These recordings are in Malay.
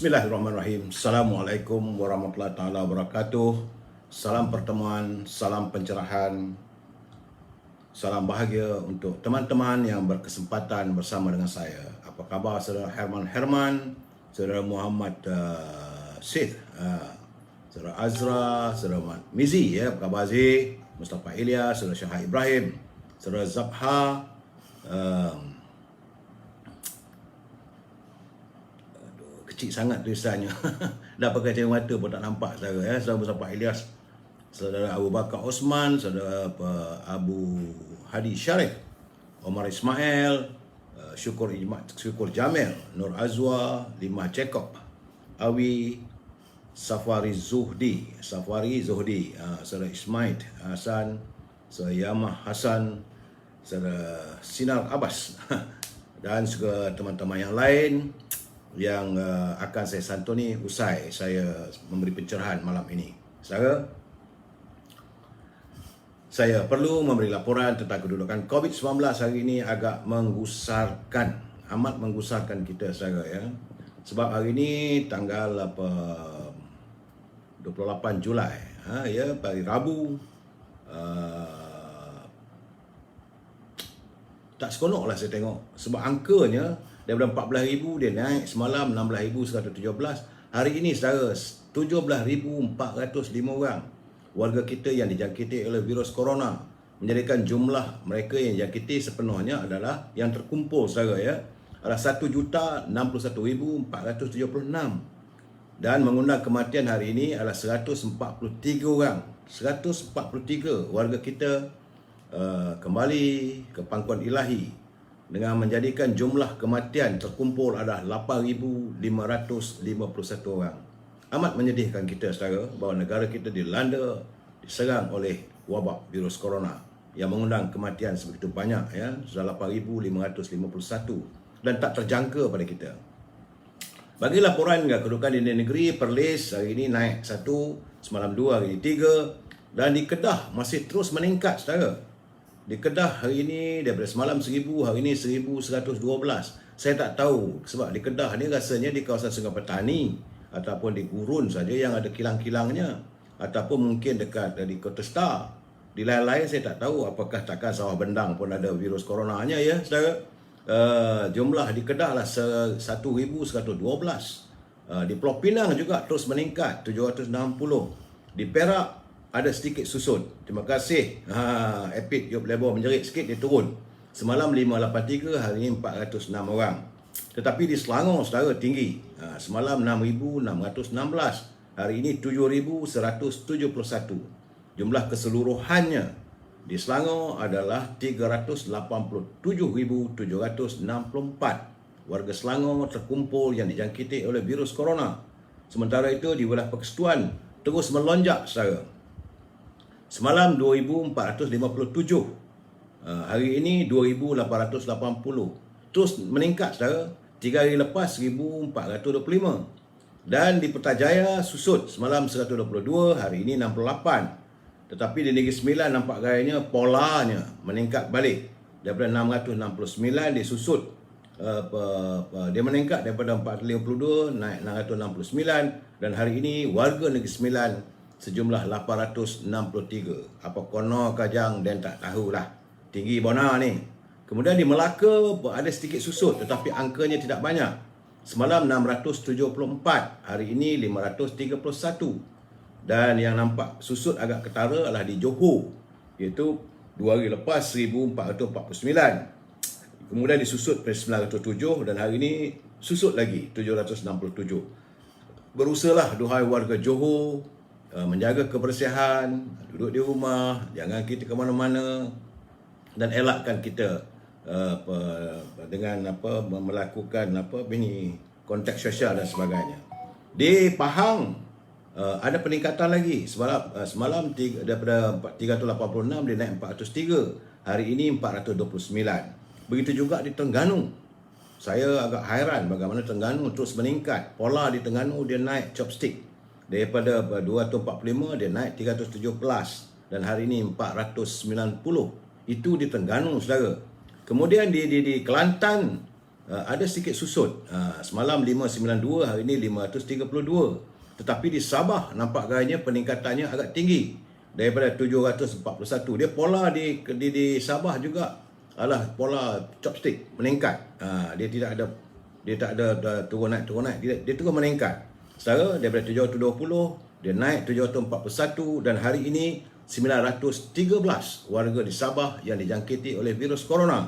Bismillahirrahmanirrahim. Assalamualaikum warahmatullahi taala wabarakatuh. Salam pertemuan, salam pencerahan, salam bahagia untuk teman-teman yang berkesempatan bersama dengan saya. Apa khabar saudara Herman, saudara Muhammad Syed, saudara Azra, saudara Mizi, ya, apa khabar Aziz, Mustafa Ilyas, saudara Syahah Ibrahim, saudara Zabha, kecil sangat tulisannya. Dah pakai cahaya mata pun tak nampak saudara, ya. Saudara Mustafa Ilyas, saudara Abu Bakar Osman, saudara Abu Hadi Syarif, Omar Ismail, Syukur Jamil, Nur Azwa, Limah Jacob, Awi, Safari Zuhdi, saudara Ismail Hasan, saudara Yamah Hasan, saudara Sinar Abbas dan juga teman-teman yang lain yang akan saya santuni usai saya memberi pencerahan malam ini. Saya perlu memberi laporan tentang kedudukan COVID-19 hari ini agak amat menggusarkan kita saudara, ya. Sebab hari ini tanggal 28 Julai, ya, hari Rabu. Tak seronok lah saya tengok sebab angkanya daripada 14,000 dia naik semalam 16,117. Hari ini saudara 17,405 orang warga kita yang dijangkiti oleh virus corona, menjadikan jumlah mereka yang dijangkiti sepenuhnya adalah yang terkumpul saudara, ya, adalah 1,061,476 dan mengundang kematian hari ini adalah 143 orang. 143 warga kita kembali ke pangkuan ilahi dengan menjadikan jumlah kematian terkumpul adalah 8,551 orang. Amat menyedihkan kita saudara bahawa negara kita diserang oleh wabak virus corona yang mengundang kematian sebegitu banyak, ya, sudah 8,551 dan tak terjangka pada kita. Bagi laporan kedudukan di negeri, Perlis hari ini naik 1, semalam 2, hari ini 3, dan di Kedah masih terus meningkat saudara. Di Kedah hari ini daripada semalam 1,000, hari ini 1,112. Saya tak tahu sebab di Kedah ni rasanya di kawasan Sungai Petani ataupun di Gurun saja yang ada kilang-kilangnya, ataupun mungkin dekat di Kota Star. Di lain-lain saya tak tahu apakah takkan Sawah Bendang pun ada virus coronanya, ya saudara. Jumlah di Kedah lah 1,112. Di Pulau Pinang juga terus meningkat 760. Di Perak ada sedikit susut. Terima kasih. Epic Yop Labor menjerit sikit, dia turun. Semalam 583, hari ini 406 orang. Tetapi di Selangor saudara tinggi. Semalam 6,616. Hari ini 7,171. Jumlah keseluruhannya di Selangor adalah 387,764. Warga Selangor terkumpul yang dijangkiti oleh virus corona. Sementara itu di wilayah Persekutuan terus melonjak saudara. Semalam 2,457. Hari ini 2,880. Terus meningkat saudara. 3 hari lepas 1,425. Dan di Putrajaya susut. Semalam 122, hari ini 68. Tetapi di Negeri Sembilan nampak gayanya polanya meningkat balik. Daripada 669 dia susut. Dia meningkat daripada 452 naik 669. Dan hari ini warga Negeri Sembilan sejumlah 863. Apa kono kajang dan tak tahulah. Tinggi bona ni. Kemudian di Melaka ada sedikit susut tetapi angkanya tidak banyak. Semalam 674, hari ini 531. Dan yang nampak susut agak ketara adalah di Johor, iaitu 2 hari lepas 1,449. Kemudian disusut pada 907 dan hari ini susut lagi 767. Berusahalah duhai warga Johor menjaga kebersihan, duduk di rumah, jangan kita ke mana-mana dan elakkan kita dengan melakukan kontak sosial dan sebagainya. Di Pahang ada peningkatan lagi. Semalam daripada 386 dia naik 403. Hari ini 429. Begitu juga di Terengganu. Saya agak hairan bagaimana Terengganu terus meningkat. Pola di Terengganu dia naik chopstick. Daripada 245 dia naik 317 dan hari ini 490. Itu di Terengganu saudara. Kemudian di Kelantan ada sedikit susut. Semalam 592, hari ini 532. Tetapi di Sabah nampak gayanya peningkatannya agak tinggi daripada 741. Dia pola di Sabah juga adalah pola chopstick, meningkat. Dia tak ada turun naik. Dia terus meningkat. Setara daripada 720 dia naik 741 dan hari ini 913 warga di Sabah yang dijangkiti oleh virus corona.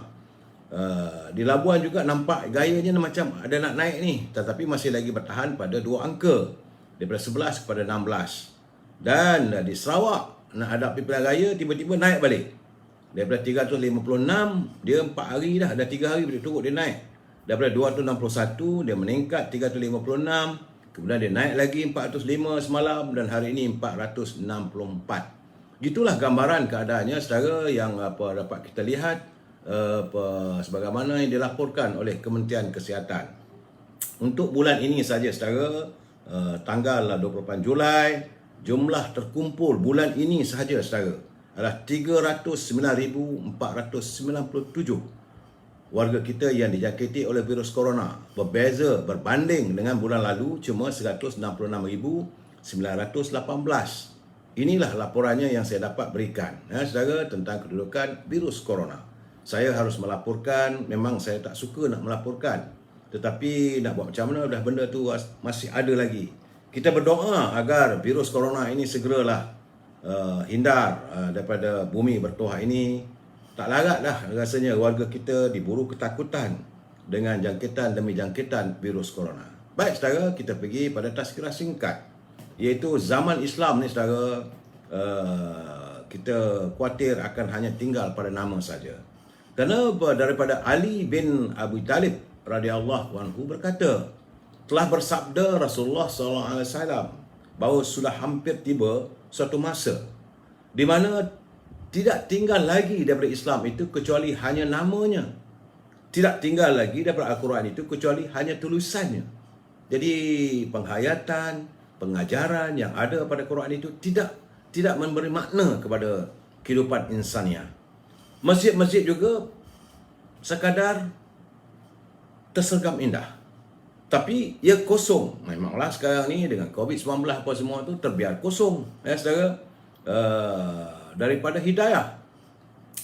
Di Labuan juga nampak gayanya macam ada nak naik ni, tetapi masih lagi bertahan pada 2 angka daripada 11 kepada 16. Dan di Sarawak nak hadapi pilihan raya tiba-tiba naik balik daripada 356, dia 4 hari dah, 3 hari berturut dia naik. Daripada 261 dia meningkat 356, kemudian dia naik lagi 405 semalam dan hari ini 464. Gitulah gambaran keadaannya secara yang dapat kita lihat sebagaimana yang dilaporkan oleh Kementerian Kesihatan. Untuk bulan ini saja secara tanggal 28 Julai, jumlah terkumpul bulan ini sahaja saudara adalah 309,497 warga kita yang dijangkiti oleh virus corona. Berbanding dengan bulan lalu cuma 166,918. Inilah laporannya yang saya dapat berikan saudara tentang kedudukan virus corona. Saya harus melaporkan, memang saya tak suka nak melaporkan, tetapi nak buat macam mana dah, benda tu masih ada lagi. Kita berdoa agar virus corona ini segeralah hindar daripada bumi bertuah ini. Tak larat dah rasanya warga kita diburu ketakutan dengan jangkitan demi jangkitan virus corona. Baik saudara, kita pergi pada tazkirah singkat, iaitu zaman Islam ni saudara, kita khawatir akan hanya tinggal pada nama saja. Kerana daripada Ali bin Abi Talib radhiyallahu anhu berkata, telah bersabda Rasulullah SAW bahawa sudah hampir tiba suatu masa di mana tidak tinggal lagi daripada Islam itu kecuali hanya namanya. Tidak tinggal lagi daripada Al-Quran itu kecuali hanya tulisannya. Jadi penghayatan, pengajaran yang ada pada Quran itu tidak memberi makna kepada kehidupan insaniah. Masjid-masjid juga sekadar tersergam indah, tapi ia kosong. Memanglah sekarang ni dengan COVID-19 apa semua tu terbiar kosong saudara. Daripada hidayah,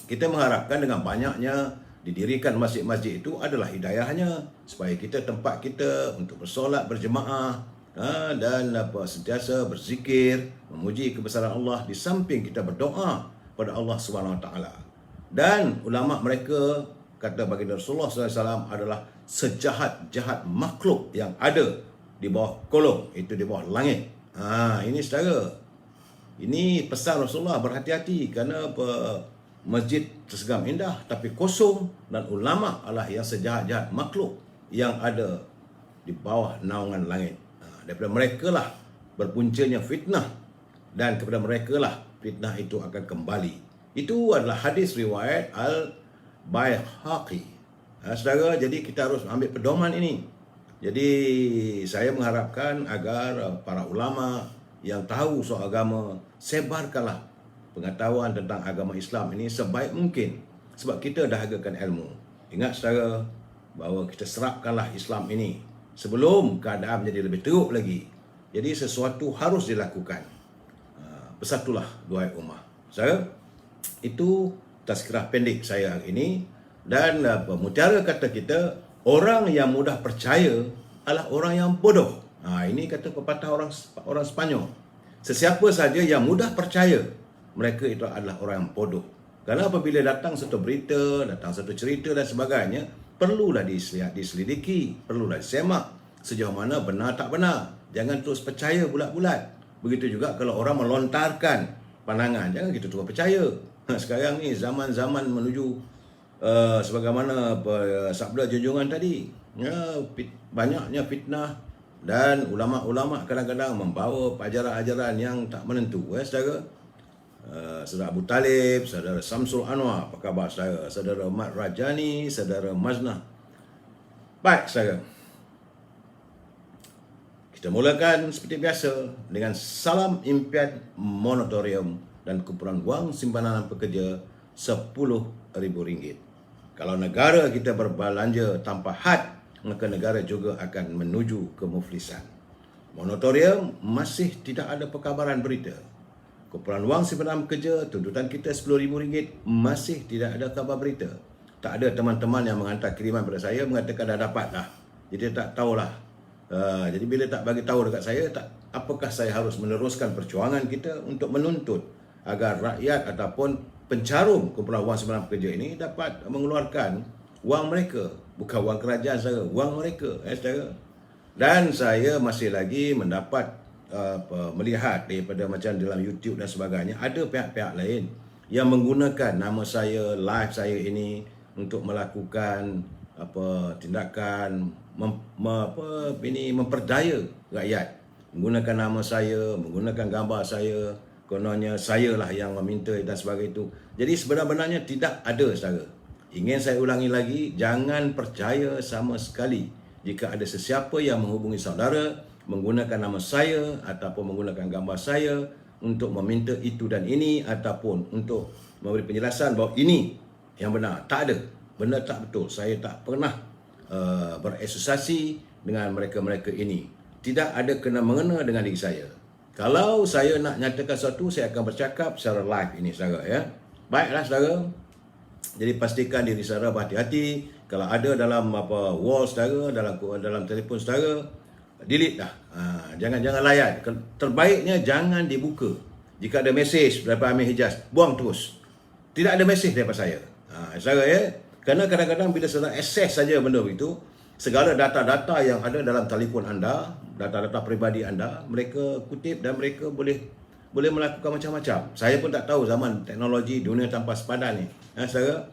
kita mengharapkan dengan banyaknya didirikan masjid-masjid itu adalah hidayahnya supaya kita tempat kita untuk bersolat berjemaah dan sentiasa berzikir memuji kebesaran Allah di samping kita berdoa pada Allah SWT. Dan ulama mereka kata baginda Rasulullah SAW adalah sejahat-jahat makhluk yang ada di bawah kolong, itu di bawah langit. Ini saudara, ini pesan Rasulullah, berhati-hati kerana masjid tersergam indah tapi kosong, dan ulama adalah yang sejahat-jahat makhluk yang ada di bawah naungan langit. Daripada mereka lah berpuncanya fitnah, dan kepada mereka lah fitnah itu akan kembali. Itu adalah hadis riwayat Al-Baihaqi. Saudara, jadi kita harus ambil pedoman ini. Jadi saya mengharapkan agar para ulama yang tahu soal agama, sebarkanlah pengetahuan tentang agama Islam ini sebaik mungkin, sebab kita dahagakan ilmu. Ingat saudara, bahawa kita serapkanlah Islam ini sebelum keadaan menjadi lebih teruk lagi. Jadi sesuatu harus dilakukan. Bersatulah duhai ummah. Saudara, itu tazkirah pendek saya hari ini. Dan mutiara kata kita, orang yang mudah percaya adalah orang yang bodoh. Ini kata pepatah orang Sepanyol. Sesiapa saja yang mudah percaya, mereka itu adalah orang yang bodoh. Kerana apabila datang satu berita, datang satu cerita dan sebagainya, perlulah diselidiki, perlulah disemak sejauh mana benar tak benar. Jangan terus percaya bulat-bulat. Begitu juga kalau orang melontarkan pandangan, jangan kita terus percaya. Sekarang ni zaman-zaman menuju sebagaimana sabda junjungan tadi, banyaknya fitnah, dan ulama-ulama kadang-kadang membawa ajaran-ajaran yang tak menentu. Saudara, Saudara Abu Talib, Saudara Samsul Anwar, apa khabar saudara? Saudara Mat Rajani, Saudara Maznah. Baik saudara, kita mulakan seperti biasa dengan salam impian moratorium dan kumpulan wang simpanan pekerja RM10,000. Kalau negara kita berbelanja tanpa had, maka negara juga akan menuju ke muflisan. Moratorium masih tidak ada perkabaran berita. Kumpulan wang simpan kerja, tuntutan kita RM10,000, masih tidak ada khabar berita. Tak ada teman-teman yang menghantar kiriman pada saya mengatakan dah dapat dah. Jadi tak tahulah. Jadi bila tak bagi tahu dekat saya, apakah saya harus meneruskan perjuangan kita untuk menuntut agar rakyat ataupun pencarum kumpulan wang simpan pekerja ini dapat mengeluarkan wang mereka, bukan wang kerajaan saudara, wang mereka saudara. Dan saya masih lagi mendapat melihat daripada macam dalam YouTube dan sebagainya, ada pihak-pihak lain yang menggunakan nama saya, live saya ini untuk melakukan tindakan memperdaya rakyat, menggunakan nama saya, menggunakan gambar saya, kononnya saya lah yang meminta dan sebagainya itu. Jadi sebenarnya tidak ada saudara. Ingin saya ulangi lagi, jangan percaya sama sekali jika ada sesiapa yang menghubungi saudara menggunakan nama saya ataupun menggunakan gambar saya untuk meminta itu dan ini ataupun untuk memberi penjelasan bahawa ini yang benar. Tak ada. Benda tak betul. Saya tak pernah berasosiasi dengan mereka-mereka ini. Tidak ada kena-mengena dengan diri saya. Kalau saya nak nyatakan sesuatu, saya akan bercakap secara live ini saudara ya. Baiklah saudara. Jadi pastikan diri saudara berhati-hati. Kalau ada dalam wall saudara, dalam telefon saudara, delete dah. Jangan layan. Terbaiknya jangan dibuka. Jika ada mesej daripada Amir Hijaz, buang terus. Tidak ada mesej daripada saya. Saudara ya. Kerana kadang-kadang bila saudara akses saja benda itu, segala data-data yang ada dalam telefon anda, data-data peribadi anda, mereka kutip dan mereka boleh melakukan macam-macam. Saya pun tak tahu zaman teknologi dunia tanpa sepadan ni. Saudara,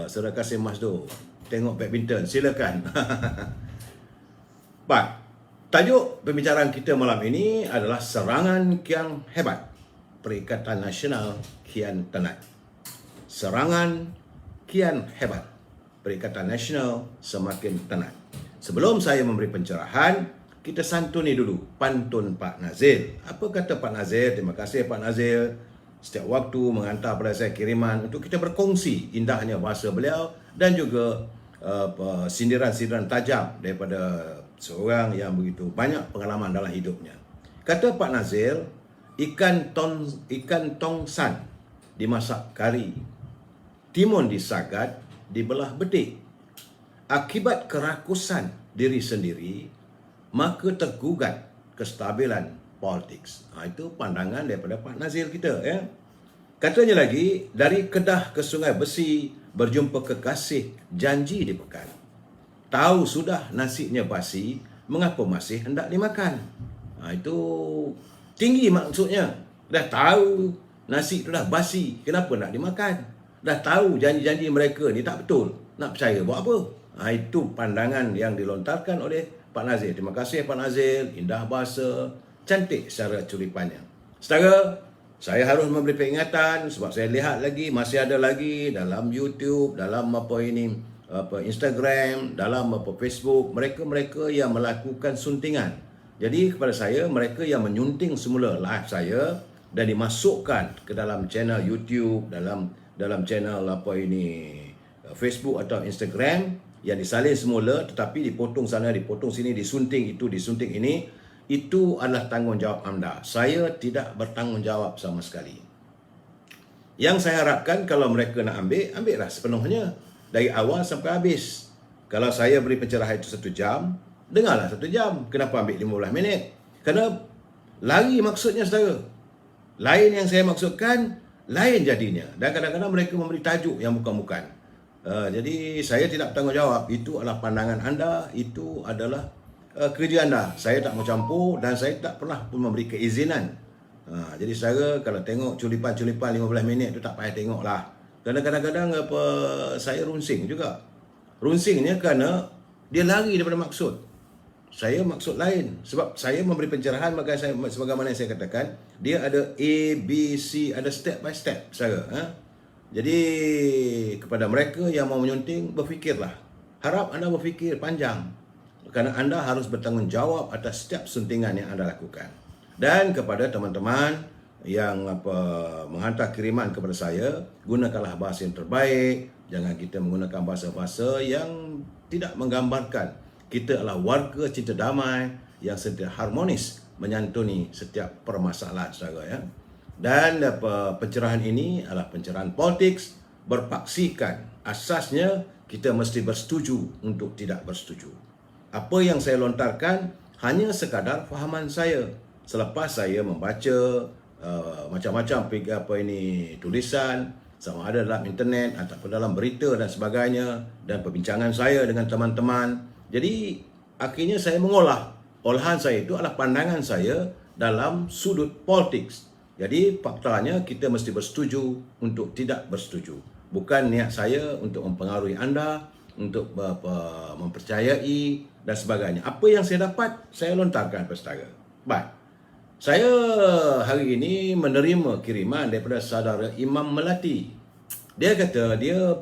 saudara Kasim Masdo, tengok badminton, silakan. Baik, tajuk pembicaraan kita malam ini adalah serangan kian hebat Perikatan Nasional kian tenat. Serangan kian hebat Perikatan Nasional semakin tenat. Sebelum saya memberi pencerahan, kita santuni dulu pantun Pak Nazil. Apa kata Pak Nazil? Terima kasih Pak Nazil. Setiap waktu menghantar pada saya kiriman untuk kita berkongsi indahnya bahasa beliau dan juga sindiran-sindiran tajam daripada seorang yang begitu banyak pengalaman dalam hidupnya. Kata Pak Nazil, ikan tongsan dimasak kari, timun disagat, dibelah betik. Akibat kerakusan diri sendiri, maka tergugat kestabilan politik. Itu pandangan daripada Pak Nazil kita ya. Katanya lagi, dari Kedah ke Sungai Besi, berjumpa kekasih, janji dipekan. Tahu sudah nasinya basi, mengapa masih hendak dimakan? Itu tinggi maksudnya. Dah tahu nasi itu dah basi, kenapa nak dimakan? Dah tahu janji-janji mereka ni tak betul, nak percaya buat apa? Itu pandangan yang dilontarkan oleh Pak Nazil. Terima kasih Pak Nazil, indah bahasa, cantik secara curipannya. Saudara, saya harus memberi peringatan sebab saya lihat lagi, masih ada lagi dalam YouTube, dalam Instagram, dalam Facebook, mereka yang melakukan suntingan. Jadi kepada saya, mereka yang menyunting semula live saya dan dimasukkan ke dalam channel YouTube, dalam channel Facebook atau Instagram, yang disalin semula tetapi dipotong sana, dipotong sini, disunting itu, disunting ini, itu adalah tanggungjawab anda. Saya tidak bertanggungjawab sama sekali. Yang saya harapkan kalau mereka nak ambillah sepenuhnya dari awal sampai habis. Kalau saya beri pencerahan itu 1 jam, dengarlah 1 jam. Kenapa ambil 15 minit? Kerana lari maksudnya saudara. Lain yang saya maksudkan, lain jadinya. Dan kadang-kadang mereka memberi tajuk yang bukan-bukan. Jadi saya tidak bertanggungjawab. Itu adalah pandangan anda, itu adalah kerja anda. Saya tak mau campur dan saya tak pernah pun memberi keizinan. Jadi saya kalau tengok culipan-culipan 15 minit tu tak payah tengok lah. Kerana kadang-kadang saya runsing juga. Runsingnya kerana dia lari daripada maksud. Saya maksud lain. Sebab saya memberi pencerahan, maka saya, sebagaimana yang saya katakan, dia ada A, B, C, ada step by step saya. Jadi kepada mereka yang mau menyunting, berfikirlah. Harap anda berfikir panjang. Kerana anda harus bertanggungjawab atas setiap suntingan yang anda lakukan. Dan kepada teman-teman yang menghantar kiriman kepada saya, gunakanlah bahasa yang terbaik. Jangan kita menggunakan bahasa-bahasa yang tidak menggambarkan kita adalah warga cinta damai yang sentiasa harmonis menyantuni setiap permasalahan, saudara ya. Dan pencerahan ini adalah pencerahan politik berpaksikan. Asasnya kita mesti bersetuju untuk tidak bersetuju. Apa yang saya lontarkan hanya sekadar fahaman saya selepas saya membaca macam-macam tulisan, sama ada dalam internet ataupun dalam berita dan sebagainya, dan perbincangan saya dengan teman-teman. Jadi akhirnya saya mengolah. Olahan saya itu adalah pandangan saya dalam sudut politik. Jadi faktanya kita mesti bersetuju untuk tidak bersetuju. Bukan niat saya untuk mempengaruhi anda, untuk mempercayai dan sebagainya. Apa yang saya dapat, saya lontarkan kepada saudara. Baik. Saya hari ini menerima kiriman daripada saudara Imam Melati. Dia kata dia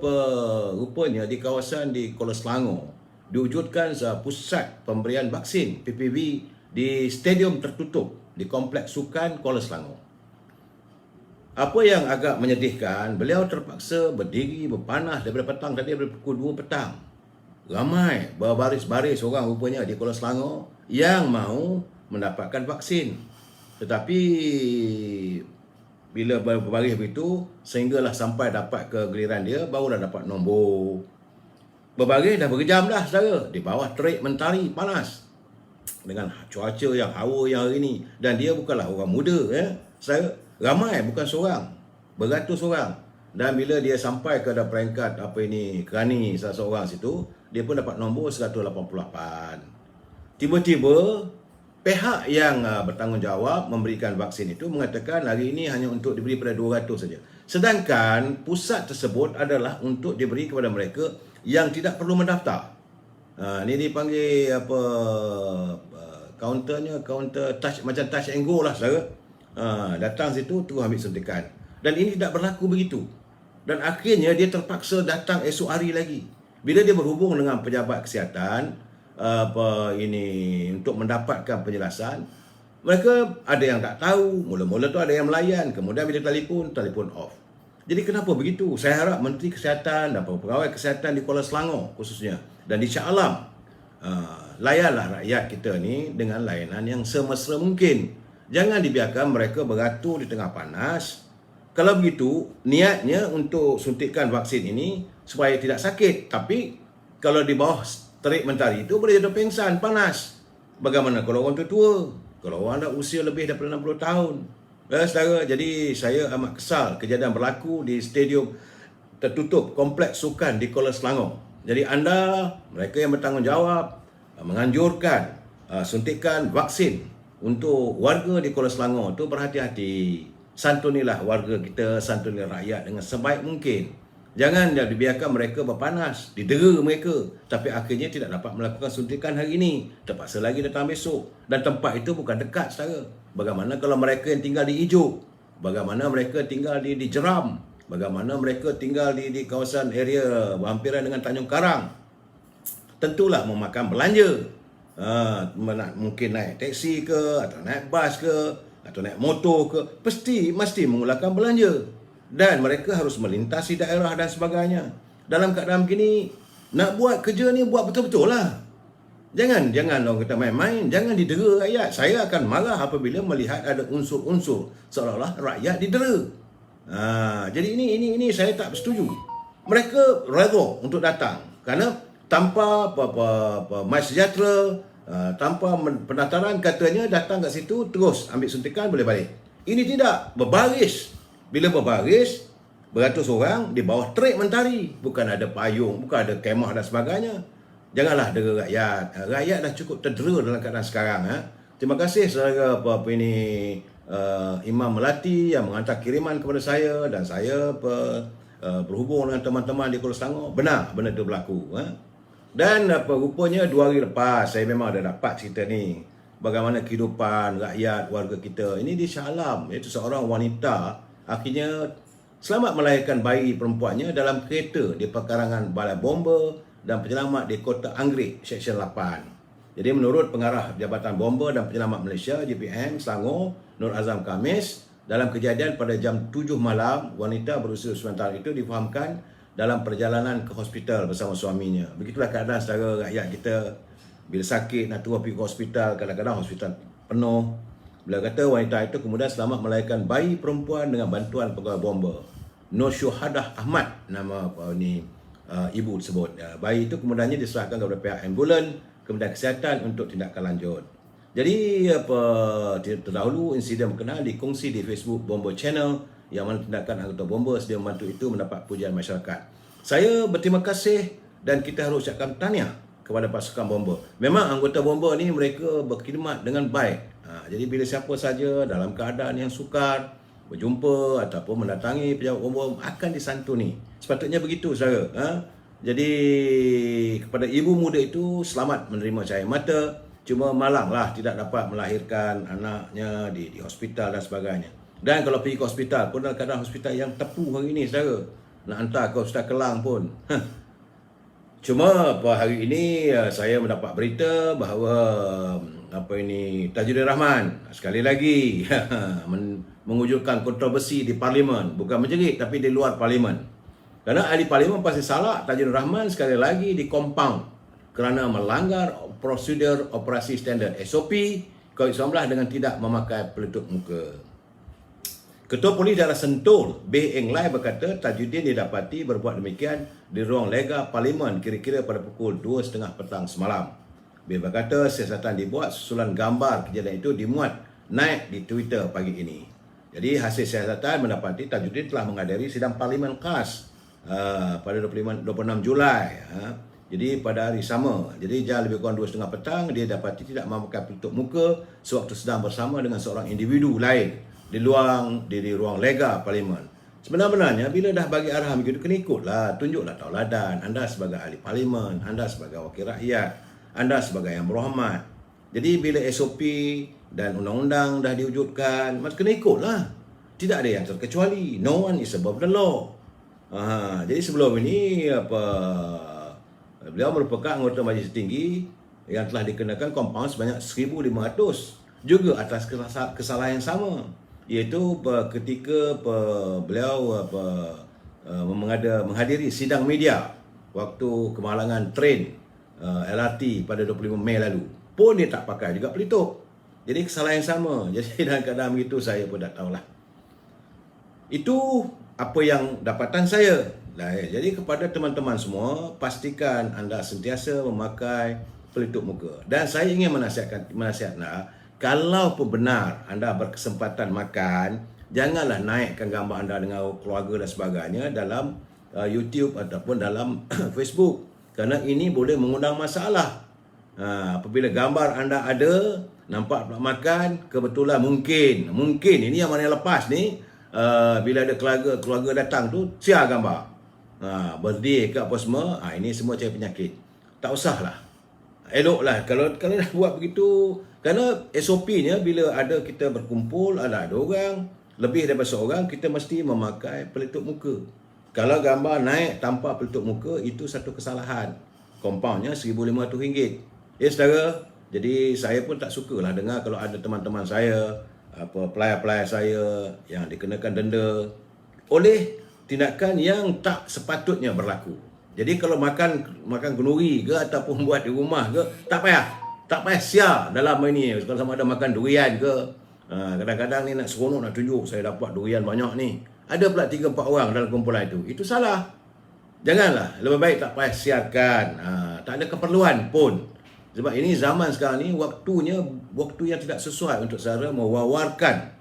rupanya di kawasan di Kuala Selangor diwujudkan pusat pemberian vaksin PPV di stadium tertutup di Kompleks Sukan Kuala Selangor. Apa yang agak menyedihkan, beliau terpaksa berdiri berpanas daripada petang tadi, daripada pukul 2 petang. Ramai berbaris-baris orang rupanya di Kuala Selangor yang mahu mendapatkan vaksin. Tetapi bila berbaris begitu, sehinggalah sampai dapat ke giliran dia, barulah dapat nombor. Berbaris dah berjam dah, saudara, di bawah terik mentari panas dengan cuaca yang hawa yang hari ini. Dan dia bukanlah orang muda, saudara. Ramai, bukan seorang, beratus orang. Dan bila dia sampai ke peringkat kerani seseorang situ, dia pun dapat nombor 188. Tiba-tiba pihak yang bertanggungjawab memberikan vaksin itu mengatakan hari ini hanya untuk diberi pada 200 saja. Sedangkan pusat tersebut adalah untuk diberi kepada mereka yang tidak perlu mendaftar. Ini dipanggil kaunternya, kaunter touch, macam touch and go lah, saudara. Datang situ terus ambil suntikan. Dan ini tidak berlaku begitu. Dan akhirnya dia terpaksa datang esok hari lagi. Bila dia berhubung dengan pejabat kesihatan untuk mendapatkan penjelasan, mereka ada yang tak tahu, mula-mula tu ada yang melayan, kemudian bila telefon off. Jadi kenapa begitu? Saya harap Menteri Kesihatan dan pegawai kesihatan di Kuala Selangor khususnya dan di Shah Alam layanlah rakyat kita ni dengan layanan yang semesra mungkin. Jangan dibiarkan mereka beratur di tengah panas. Kalau begitu, niatnya untuk suntikan vaksin ini supaya tidak sakit. Tapi kalau di bawah terik mentari itu boleh jatuh pingsan, panas. Bagaimana kalau orang tua? Kalau orang dah usia lebih daripada 60 tahun. Saudara, jadi saya amat kesal kejadian berlaku di stadium tertutup Kompleks Sukan di Kuala Selangor. Jadi anda, mereka yang bertanggungjawab, menganjurkan suntikan vaksin untuk warga di Kuala Selangor tu berhati-hati. Santunilah warga kita, santunilah rakyat dengan sebaik mungkin. Jangan dibiarkan mereka berpanas, didera mereka, tapi akhirnya tidak dapat melakukan suntikan hari ini. Terpaksa lagi datang besok. Dan tempat itu bukan dekat, saudara. Bagaimana kalau mereka yang tinggal di Ijuk? Bagaimana mereka tinggal di Jeram? Bagaimana mereka tinggal di kawasan area berhampiran dengan Tanjung Karang? Tentulah memakan belanja. Mungkin naik teksi ke, atau naik bas ke, atau naik motor ke, mesti mengeluarkan belanja. Dan mereka harus melintasi daerah dan sebagainya. Dalam keadaan begini, nak buat kerja ni buat betul-betul lah. Jangan orang kata main-main, jangan didera rakyat. Saya akan marah apabila melihat ada unsur-unsur seolah-olah rakyat didera. Jadi ini saya tak bersetuju. Mereka rela untuk datang kerana tanpa My Sejahtera, tanpa pendaftaran, katanya datang kat situ terus ambil suntikan boleh balik. Ini tidak, berbaris. Bila berbaris, beratus orang di bawah terik mentari, bukan ada payung, bukan ada kemah dan sebagainya. Janganlah dera rakyat. Rakyat dah cukup terdera dalam keadaan sekarang. Terima kasih saudara Imam Melati yang menghantar kiriman kepada saya, dan saya berhubung dengan teman-teman di Kuala Selangor. Benar itu berlaku. Dan rupanya 2 hari lepas saya memang ada dapat cerita ni. Bagaimana kehidupan rakyat, warga kita. Ini di Shah Alam, iaitu seorang wanita akhirnya selamat melahirkan bayi perempuannya dalam kereta di pekarangan Balai Bomba dan Penyelamat di Kota Anggerik, Seksyen 8. Jadi menurut Pengarah Jabatan Bomba dan Penyelamat Malaysia JPM Selangor, Nur Azam Khamis, dalam kejadian pada jam 7 malam, wanita berusia 9 tahun itu difahamkan dalam perjalanan ke hospital bersama suaminya. Begitulah keadaan saudara rakyat kita. Bila sakit nak turun pergi ke hospital, kadang-kadang hospital penuh. Beliau kata wanita itu kemudian selamat melahirkan bayi perempuan dengan bantuan pegawai bomba. Nur Syuhadah Ahmad nama ibu tersebut. Bayi itu kemudiannya diserahkan kepada pihak ambulan, Kementerian Kesihatan untuk tindakan lanjut. Jadi terdahulu insiden berkenaan dikongsi di Facebook Bomba Channel yang mana tindakan anggota bomba sedia membantu itu mendapat pujian masyarakat. Saya berterima kasih dan kita harus ucapkan tahniah kepada pasukan bomba. Memang anggota bomba ni mereka berkhidmat dengan baik. Jadi bila siapa saja dalam keadaan yang sukar berjumpa ataupun mendatangi pejabat bomba akan disantuni. Sepatutnya begitu saudara. Jadi kepada ibu muda itu selamat menerima cahaya mata. Cuma malanglah tidak dapat melahirkan anaknya di hospital dan sebagainya. Dan kalau pergi ke hospital pun dalam keadaan hospital yang tepu hari ini saudara. Nak hantar ke hospital Kelang pun. Cuma hari ini saya mendapat berita bahawa Tajuddin Rahman sekali lagi mengujurkan kontroversi di parlimen, bukan menjerit tapi di luar parlimen. Kerana ahli parlimen pasti salah Tajuddin Rahman sekali lagi di compound kerana melanggar prosedur operasi standard SOP COVID-19 dengan tidak memakai pelitup muka. Ketua Polis Daerah Sentul, B. Eng Lai berkata Tajuddin didapati berbuat demikian di ruang lega parlimen kira-kira pada pukul 2.30 petang semalam. B. berkata siasatan dibuat susulan gambar kejadian itu dimuat naik di Twitter pagi ini. Jadi hasil siasatan mendapati Tajuddin telah menghadiri sidang parlimen khas pada 26 Julai. Jadi pada hari sama. Jadi jam lebih kurang 2.30 petang dia dapati tidak memakai pelitup muka sewaktu sedang bersama dengan seorang individu lain di ruang lega parlimen. Sebenarnya bila dah bagi arahan begitu kena ikutlah, tunjuklah tauladan. Anda sebagai ahli parlimen, anda sebagai wakil rakyat, anda sebagai yang berhormat. Jadi bila SOP dan undang-undang dah diwujudkan, maka kena ikutlah. Tidak ada yang terkecuali. No one is above the law. Jadi sebelum ini beliau merupakan anggota Majlis Tinggi yang telah dikenakan kompaun sebanyak 1,500 juga atas kesalahan yang sama, iaitu ketika beliau menghadiri sidang media waktu kemalangan train LRT pada 25 Mei lalu. Pun dia tak pakai juga pelitup. Jadi kesalahan yang sama. Jadi dalam keadaan begitu saya pun tak tahulah. Itu apa yang dapatan saya. Jadi kepada teman-teman semua, pastikan anda sentiasa memakai pelitup muka. Dan saya ingin menasihatkan, kalau pun benar anda berkesempatan makan, janganlah naikkan gambar anda dengan keluarga dan sebagainya dalam YouTube ataupun dalam Facebook. Kerana ini boleh mengundang masalah. Apabila gambar anda ada, nampak pula makan, kebetulan mungkin ini yang mana lepas ni, bila ada keluarga datang tu, share gambar. Birthday ke apa semua, ini semua cari penyakit. Tak usahlah. Eloklah kalau dah buat begitu. Kerana SOP-nya bila ada kita berkumpul, ada orang, lebih daripada seorang, kita mesti memakai pelitup muka. Kalau gambar naik tanpa pelitup muka, itu satu kesalahan. Kompaunnya RM1,500. Ya saudara, jadi saya pun tak sukalah dengar kalau ada teman-teman saya, pelayar-pelayar saya yang dikenakan denda oleh tindakan yang tak sepatutnya berlaku. Jadi kalau makan kenduri ke ataupun buat di rumah ke, tak payah siap dalam ini. Kalau sama ada makan durian ke, kadang-kadang ni nak seronok nak tunjuk saya dapat durian banyak ni. Ada pula 3-4 orang dalam kumpulan itu salah. Janganlah, lebih baik tak payah siarkan. Tak ada keperluan pun. Sebab ini zaman sekarang ni waktu yang tidak sesuai untuk saudara mewawarkan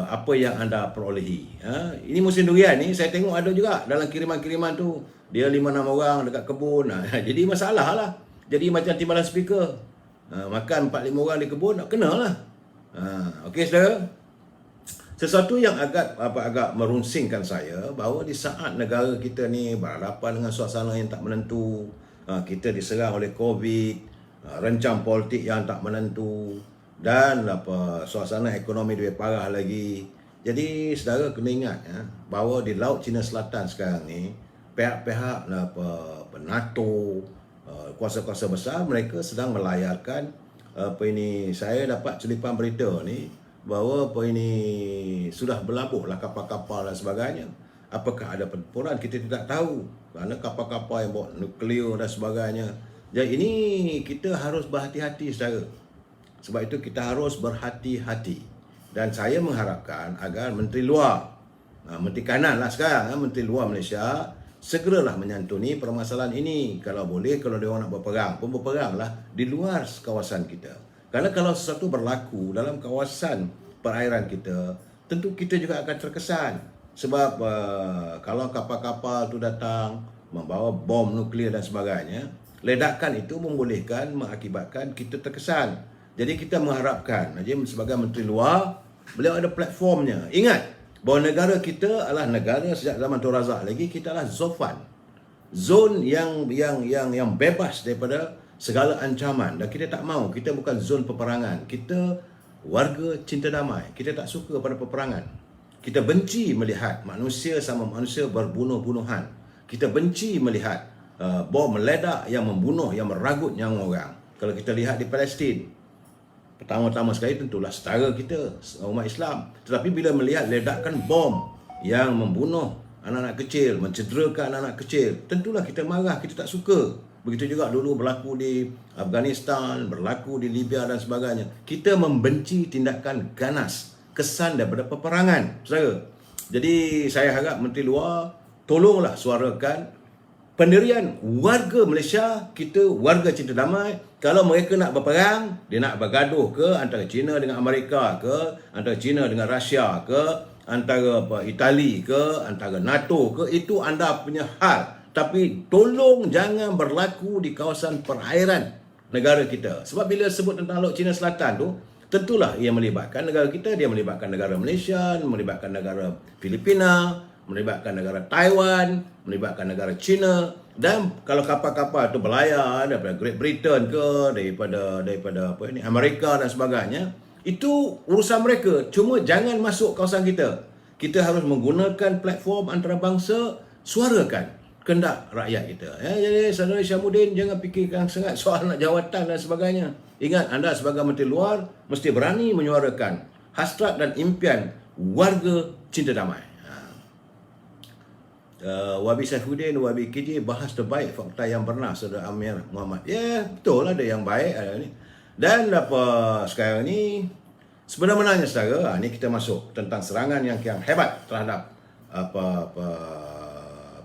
apa yang anda perolehi. Ini musim durian ni, saya tengok ada juga dalam kiriman-kiriman tu, dia 5-6 orang dekat kebun. Jadi masalah lah. Jadi macam timbalan speaker. Makan 4-5 orang di kebun, nak kena lah. Okey saudara. Sesuatu yang agak merunsingkan saya, bahawa di saat negara kita ni berhadapan dengan suasana yang tak menentu, kita diserang oleh COVID, rencang politik yang tak menentu, dan suasana ekonomi lebih parah lagi. Jadi saudara kena ingat bahawa di Laut Cina Selatan sekarang ni, pihak-pihak NATO, kuasa-kuasa besar, mereka sedang melayarkan saya dapat celipan berita ni, bahawa apa ini sudah berlabuhlah kapal-kapal dan sebagainya. Apakah ada pertempuran? Kita tidak tahu. Kerana kapal-kapal yang bawa nuklear dan sebagainya. Jadi ini kita harus berhati-hati saudara. Sebab itu kita harus berhati-hati. Dan saya mengharapkan agar Menteri Luar, Menteri Kanan lah sekarang, Menteri Luar Malaysia, segeralah menyantuni permasalahan ini. Kalau boleh, kalau dia orang nak berperang, pun berperanglah di luar kawasan kita. Kerana kalau sesuatu berlaku dalam kawasan perairan kita, tentu kita juga akan terkesan. Sebab kalau kapal-kapal tu datang membawa bom nuklear dan sebagainya, ledakan itu membolehkan mengakibatkan kita terkesan. Jadi kita mengharapkan, Najib sebagai Menteri Luar, beliau ada platformnya. Ingat bahawa negara kita adalah negara sejak zaman Tun Razak lagi, kita adalah Zofan. Zon yang bebas daripada segala ancaman, dan kita tak mahu. Kita bukan zon peperangan. Kita warga cinta damai. Kita tak suka pada peperangan. Kita benci melihat manusia sama manusia berbunuh-bunuhan. Kita benci melihat bom meledak yang membunuh, yang meragut nyawa orang. Kalau kita lihat di Palestin, pertama-tama sekali tentulah setara kita, umat Islam. Tetapi bila melihat ledakan bom yang membunuh anak-anak kecil, mencederakan anak-anak kecil, tentulah kita marah, kita tak suka. Begitu juga dulu berlaku di Afghanistan, berlaku di Libya dan sebagainya. Kita membenci tindakan ganas, kesan daripada peperangan, saudara. Jadi saya harap Menteri Luar tolonglah suarakan pendirian warga Malaysia, kita warga cinta damai. Kalau mereka nak berperang, dia nak bergaduh ke antara China dengan Amerika ke, antara China dengan Rusia ke, antara Itali ke, antara NATO ke, itu anda punya hal. Tapi tolong jangan berlaku di kawasan perairan negara kita. Sebab bila sebut tentang Laut Cina Selatan tu, tentulah ia melibatkan negara kita, dia melibatkan negara Malaysia, melibatkan negara Filipina, melibatkan negara Taiwan, melibatkan negara China. Dan kalau kapal-kapal itu berlayar daripada Great Britain ke, daripada apa ini, Amerika dan sebagainya, itu urusan mereka. Cuma jangan masuk kawasan kita. Kita harus menggunakan platform antarabangsa, suarakan kehendak rakyat kita. Jadi saudara Syamuddin, jangan fikirkan sangat soal nak jawatan dan sebagainya. Ingat, anda sebagai Menteri Luar mesti berani menyuarakan hasrat dan impian warga cinta damai. Wabi Saifuddin, Wabi KJ bahas terbaik fakta yang pernah, Saudara Amir Muhammad. Ya, betul ada yang baik ada ni. Dan apa sekarang ni sebenarnya saudara, ni kita masuk tentang serangan yang hebat terhadap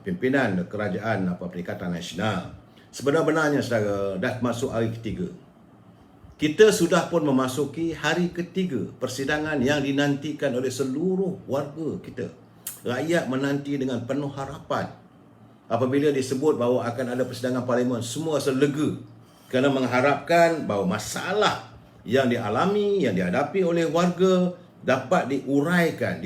pimpinan kerajaan Perikatan Nasional. Sebenarnya saudara, dah masuk hari ketiga. Kita sudah pun memasuki hari ketiga persidangan yang dinantikan oleh seluruh warga kita. Rakyat menanti dengan penuh harapan. Apabila disebut bahawa akan ada persidangan parlimen, semua rasa lega kerana mengharapkan bahawa masalah yang dialami, yang dihadapi oleh warga dapat diuraikan,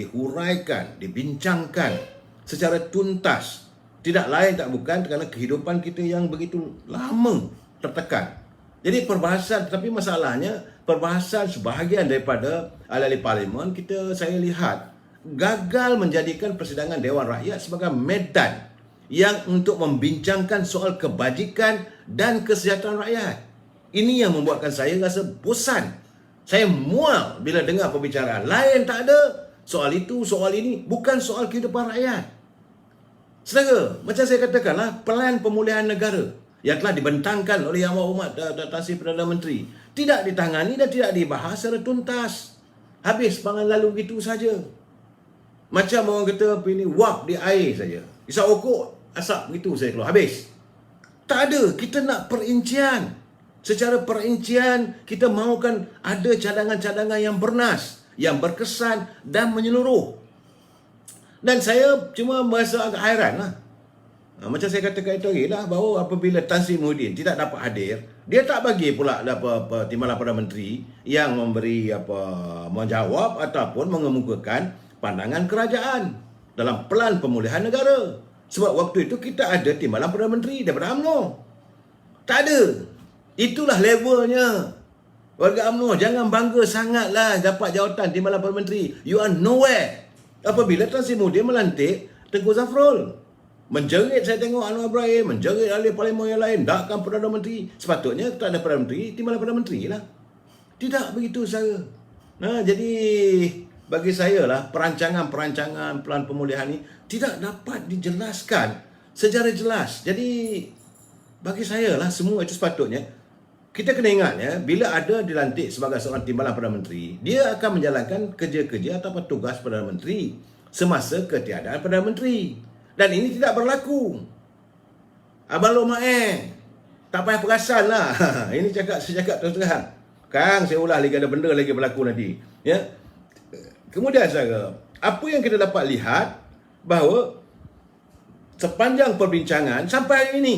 dibincangkan secara tuntas. Tidak lain tak bukan kerana kehidupan kita yang begitu lama tertekan. Jadi perbahasan, tetapi masalahnya perbahasan sebahagian daripada ahli-ahli parlimen kita, saya lihat gagal menjadikan persidangan Dewan Rakyat sebagai medan yang untuk membincangkan soal kebajikan dan kesejahteraan rakyat. Ini yang membuatkan saya rasa bosan. Saya mual bila dengar perbicaraan lain tak ada. Soal itu, soal ini, bukan soal kehidupan rakyat. Saudara, macam saya katakanlah, pelan pemulihan negara yang telah dibentangkan oleh Yang Berhormat Tan Sri Perdana Menteri tidak ditangani dan tidak dibahas secara tuntas. Habis pangan lalu begitu saja. Macam orang kata ini wap di air saja. Isap okok, asap begitu saya keluar. Habis. Tak ada. Kita nak perincian. Secara perincian, kita mahukan ada cadangan-cadangan yang bernas, yang berkesan dan menyeluruh. Dan saya cuma merasa agak hairan lah. Macam saya katakan itu lagi lah, bahawa apabila Tan Sri Muhyiddin tidak dapat hadir, dia tak bagi pula timbalan Perdana Menteri yang memberi menjawab ataupun mengemukakan pandangan kerajaan dalam pelan pemulihan negara. Sebab waktu itu kita ada timbalan Perdana Menteri daripada UMNO. Tak ada. Itulah levelnya. Warga UMNO, jangan bangga sangatlah dapat jawatan timbalan Perdana Menteri. You are nowhere. Apabila Tan Sri Muhyiddin melantik Tengku Zafrul, menjerit saya tengok Anwar Ibrahim, menjerit ahli parlimen yang lain, takkan Perdana Menteri. Sepatutnya tak ada Perdana Menteri, timbalan Perdana Menteri lah. Tidak begitu saja. Jadi bagi saya lah perancangan pelan pemulihan ini tidak dapat dijelaskan secara jelas. Jadi bagi saya lah semua itu sepatutnya kita kena ingat ya, bila ada dilantik sebagai seorang timbalan Perdana Menteri, dia akan menjalankan kerja-kerja atau tugas Perdana Menteri semasa ketiadaan Perdana Menteri. Dan ini tidak berlaku. Abang Lok Mak tak payah perasan lah. Ini saya cakap terus-terang. Kang, saya ulah lagi ada benda lagi berlaku nanti. Ya. Kemudian saudara, apa yang kita dapat lihat bahawa sepanjang perbincangan sampai hari ini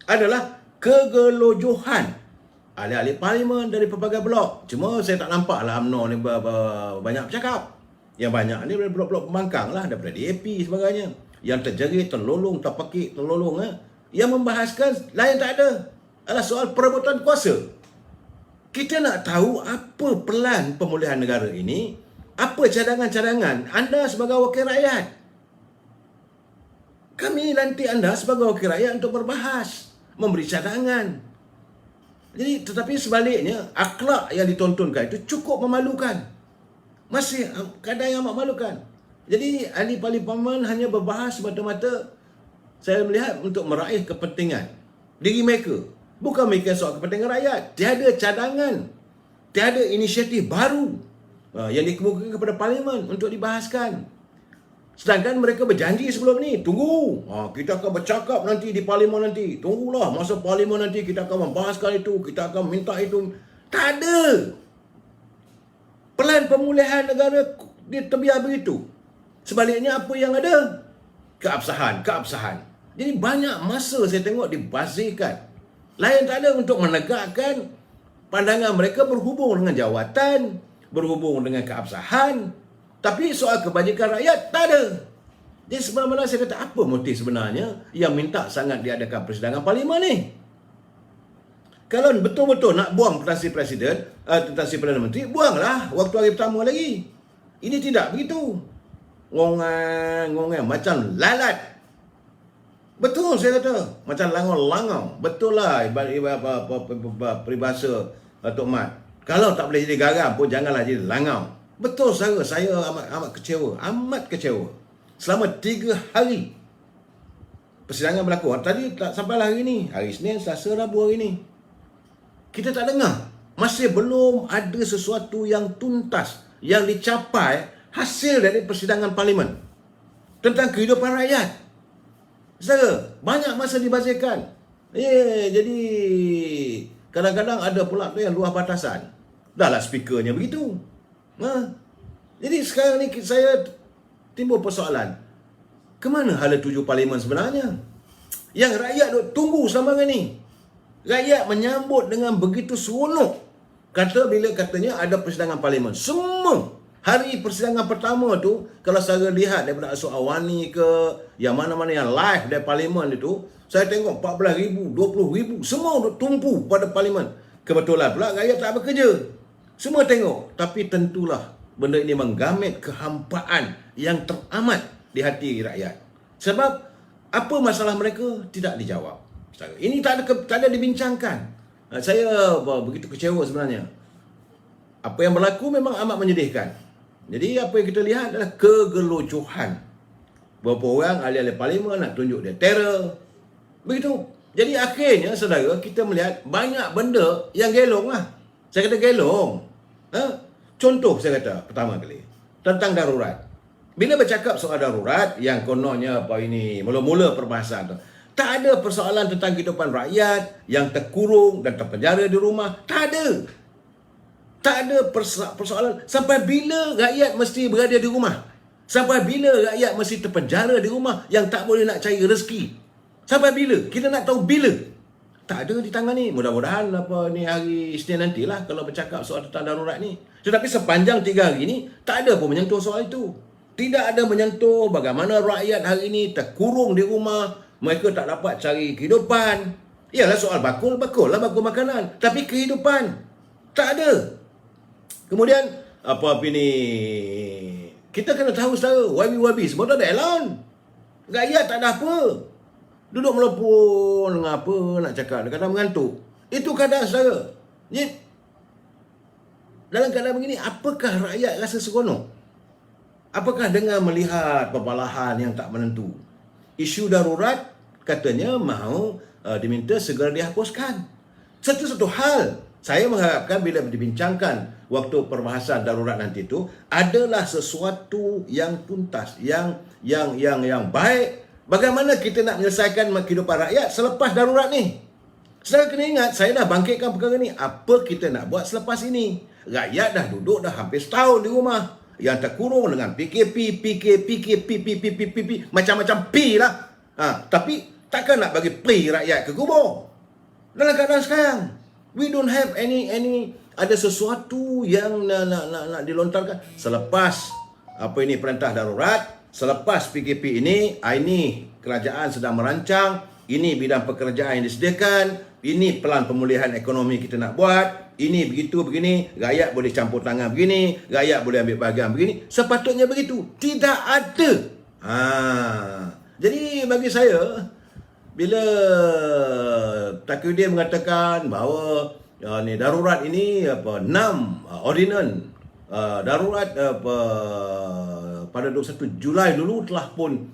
adalah kegelojohan ahli-ahli parlimen dari pelbagai blok. Cuma saya tak nampak lah UMNO ni banyak bercakap. Yang banyak ni dari blok-blok pembangkang lah, daripada DAP sebagainya. Yang terjerit, terlolong, terpekik, terlolong. Yang membahaskan lain tak ada. Adalah soal perebutan kuasa. Kita nak tahu apa pelan pemulihan negara ini, apa cadangan-cadangan anda sebagai wakil rakyat. Kami lantik anda sebagai wakil rakyat untuk berbahas, memberi cadangan. Jadi, tetapi sebaliknya, akhlak yang ditontonkan itu cukup memalukan. Masih kadang yang amat memalukan. Jadi, ahli parlimen hanya berbahas semata-mata, saya melihat, untuk meraih kepentingan diri mereka. Bukan mereka soal kepentingan rakyat. Tiada cadangan, tiada inisiatif baru yang dikemukakan kepada parlimen untuk dibahaskan. Sedangkan mereka berjanji sebelum ni, tunggu, kita akan bercakap nanti di parlimen nanti. Tunggulah masa parlimen nanti kita akan membahaskan itu, kita akan minta itu. Tak ada. Pelan pemulihan negara dia terbiar begitu. Sebaliknya apa yang ada? Keabsahan. Jadi banyak masa saya tengok dibazirkan. Lain tak ada untuk menegakkan pandangan mereka berhubung dengan jawatan, berhubung dengan keabsahan. Tapi soal kebajikan rakyat, tak ada. Jadi sebenarnya saya kata, apa motif sebenarnya yang minta sangat diadakan persidangan parlimen ni? Kalau betul-betul nak buang tentasi Presiden, tentasi Perdana Menteri, buanglah waktu hari pertama lagi. Ini tidak begitu. Ngongan, macam lalat. Betul saya kata, macam langau-langau. Betul lah peribahasa Tok Mat. Kalau tak boleh jadi garam pun janganlah jadi langau. Betul saya amat kecewa. Selama 3 hari persidangan berlaku. Tadi tak sampailah hari ni. Hari Isnin, Selasa, Rabu hari ni. Kita tak dengar. Masih belum ada sesuatu yang tuntas, yang dicapai hasil dari persidangan parlimen tentang kehidupan rakyat. Saudara, banyak masa dibazirkan. Jadi kadang-kadang ada pula tu yang luar batasan. Dahlah speakernya begitu. Jadi sekarang ni saya timbul persoalan. Kemana hala tuju parlimen sebenarnya? Yang rakyat duk tunggu selama ni. Rakyat menyambut dengan begitu seronok. Bila katanya ada persidangan parlimen. Semua hari persidangan pertama tu, kalau saya lihat daripada Asok Awani ke, yang mana-mana yang live dari parlimen itu, saya tengok 14,000, 20,000, semua duk tumpu pada parlimen. Kebetulan pula rakyat tak bekerja. Semua tengok. Tapi tentulah benda ini menggamit kehampaan yang teramat di hati rakyat. Sebab apa masalah mereka tidak dijawab. Ini tak ada dibincangkan. Saya begitu kecewa sebenarnya. Apa yang berlaku memang amat menyedihkan. Jadi apa yang kita lihat adalah kegelojohan. Beberapa orang ahli-ahli parlimen nak tunjuk dia terror. Begitu. Jadi akhirnya saudara, kita melihat banyak benda yang gelong lah. Saya kata gelong. Contoh saya kata pertama kali tentang darurat. Bila bercakap soal darurat yang kononnya apa ini mula-mula perbahasan tu, tak ada persoalan tentang kehidupan rakyat yang terkurung dan terpenjara di rumah. Tak ada. Tak ada persoalan sampai bila rakyat mesti berada di rumah. Sampai bila rakyat mesti terpenjara di rumah yang tak boleh nak cari rezeki. Sampai bila? Kita nak tahu bila. Tak ada ditangani. Mudah-mudahan apa ni hari Isnin nantilah kalau bercakap soal tentang darurat ni. Tetapi sepanjang 3 hari ni tak ada pun menyentuh soal itu. Tidak ada menyentuh bagaimana rakyat hari ini terkurung di rumah, mereka tak dapat cari kehidupan. Ialah soal bakul lah bakul makanan, tapi kehidupan tak ada. Kemudian apa ni? Kita kena tahu saudara, wabi-wabi semua tak ada elon. Rakyat tak ada apa. Duduk melepun dengan apa nak cakap, kadang mengantuk. Itu keadaan saudara. Dalam keadaan begini, apakah rakyat rasa seronok? Apakah dengan melihat pembalahan yang tak menentu? Isu darurat katanya mahu diminta segera dihapuskan. Satu-satu hal, saya mengharapkan bila dibincangkan waktu perbahasan darurat nanti itu adalah sesuatu yang tuntas, yang baik. Bagaimana kita nak menyelesaikan kehidupan rakyat selepas darurat ni? Saya kena ingat, saya dah bangkitkan perkara ni. Apa kita nak buat selepas ini? Rakyat dah duduk dah hampir setahun di rumah. Yang terkurung dengan PKP, macam-macam P lah. Tapi takkan nak bagi P rakyat ke kubur. Dalam keadaan sekarang, we don't have any ada sesuatu yang nak dilontarkan selepas perintah darurat, selepas PKP ini kerajaan sedang merancang, ini bidang pekerjaan yang disediakan, ini pelan pemulihan ekonomi kita nak buat, ini begitu begini, rakyat boleh campur tangan begini, rakyat boleh ambil bahagian begini. Sepatutnya begitu. Tidak ada. Jadi bagi saya, bila Taqiyuddin mengatakan bahawa darurat ini 6 ordinan darurat pada 21 Julai dulu telah pun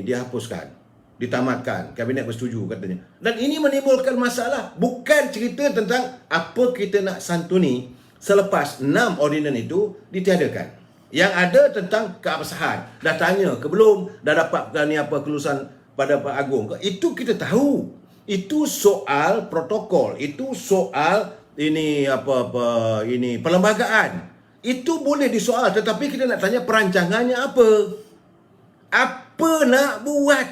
dihapuskan, ditamatkan, kabinet bersetuju katanya. Dan ini menimbulkan masalah. Bukan cerita tentang apa kita nak santuni selepas 6 ordinan itu ditiadakan. Yang ada tentang keabsahan. Dah tanya ke belum? Dah dapatkan kelulusan pada Pak Agong ke? Itu kita tahu. Itu soal protokol. Itu soal perlembagaan. Itu boleh disoal, tetapi kita nak tanya perancangannya apa? Apa nak buat?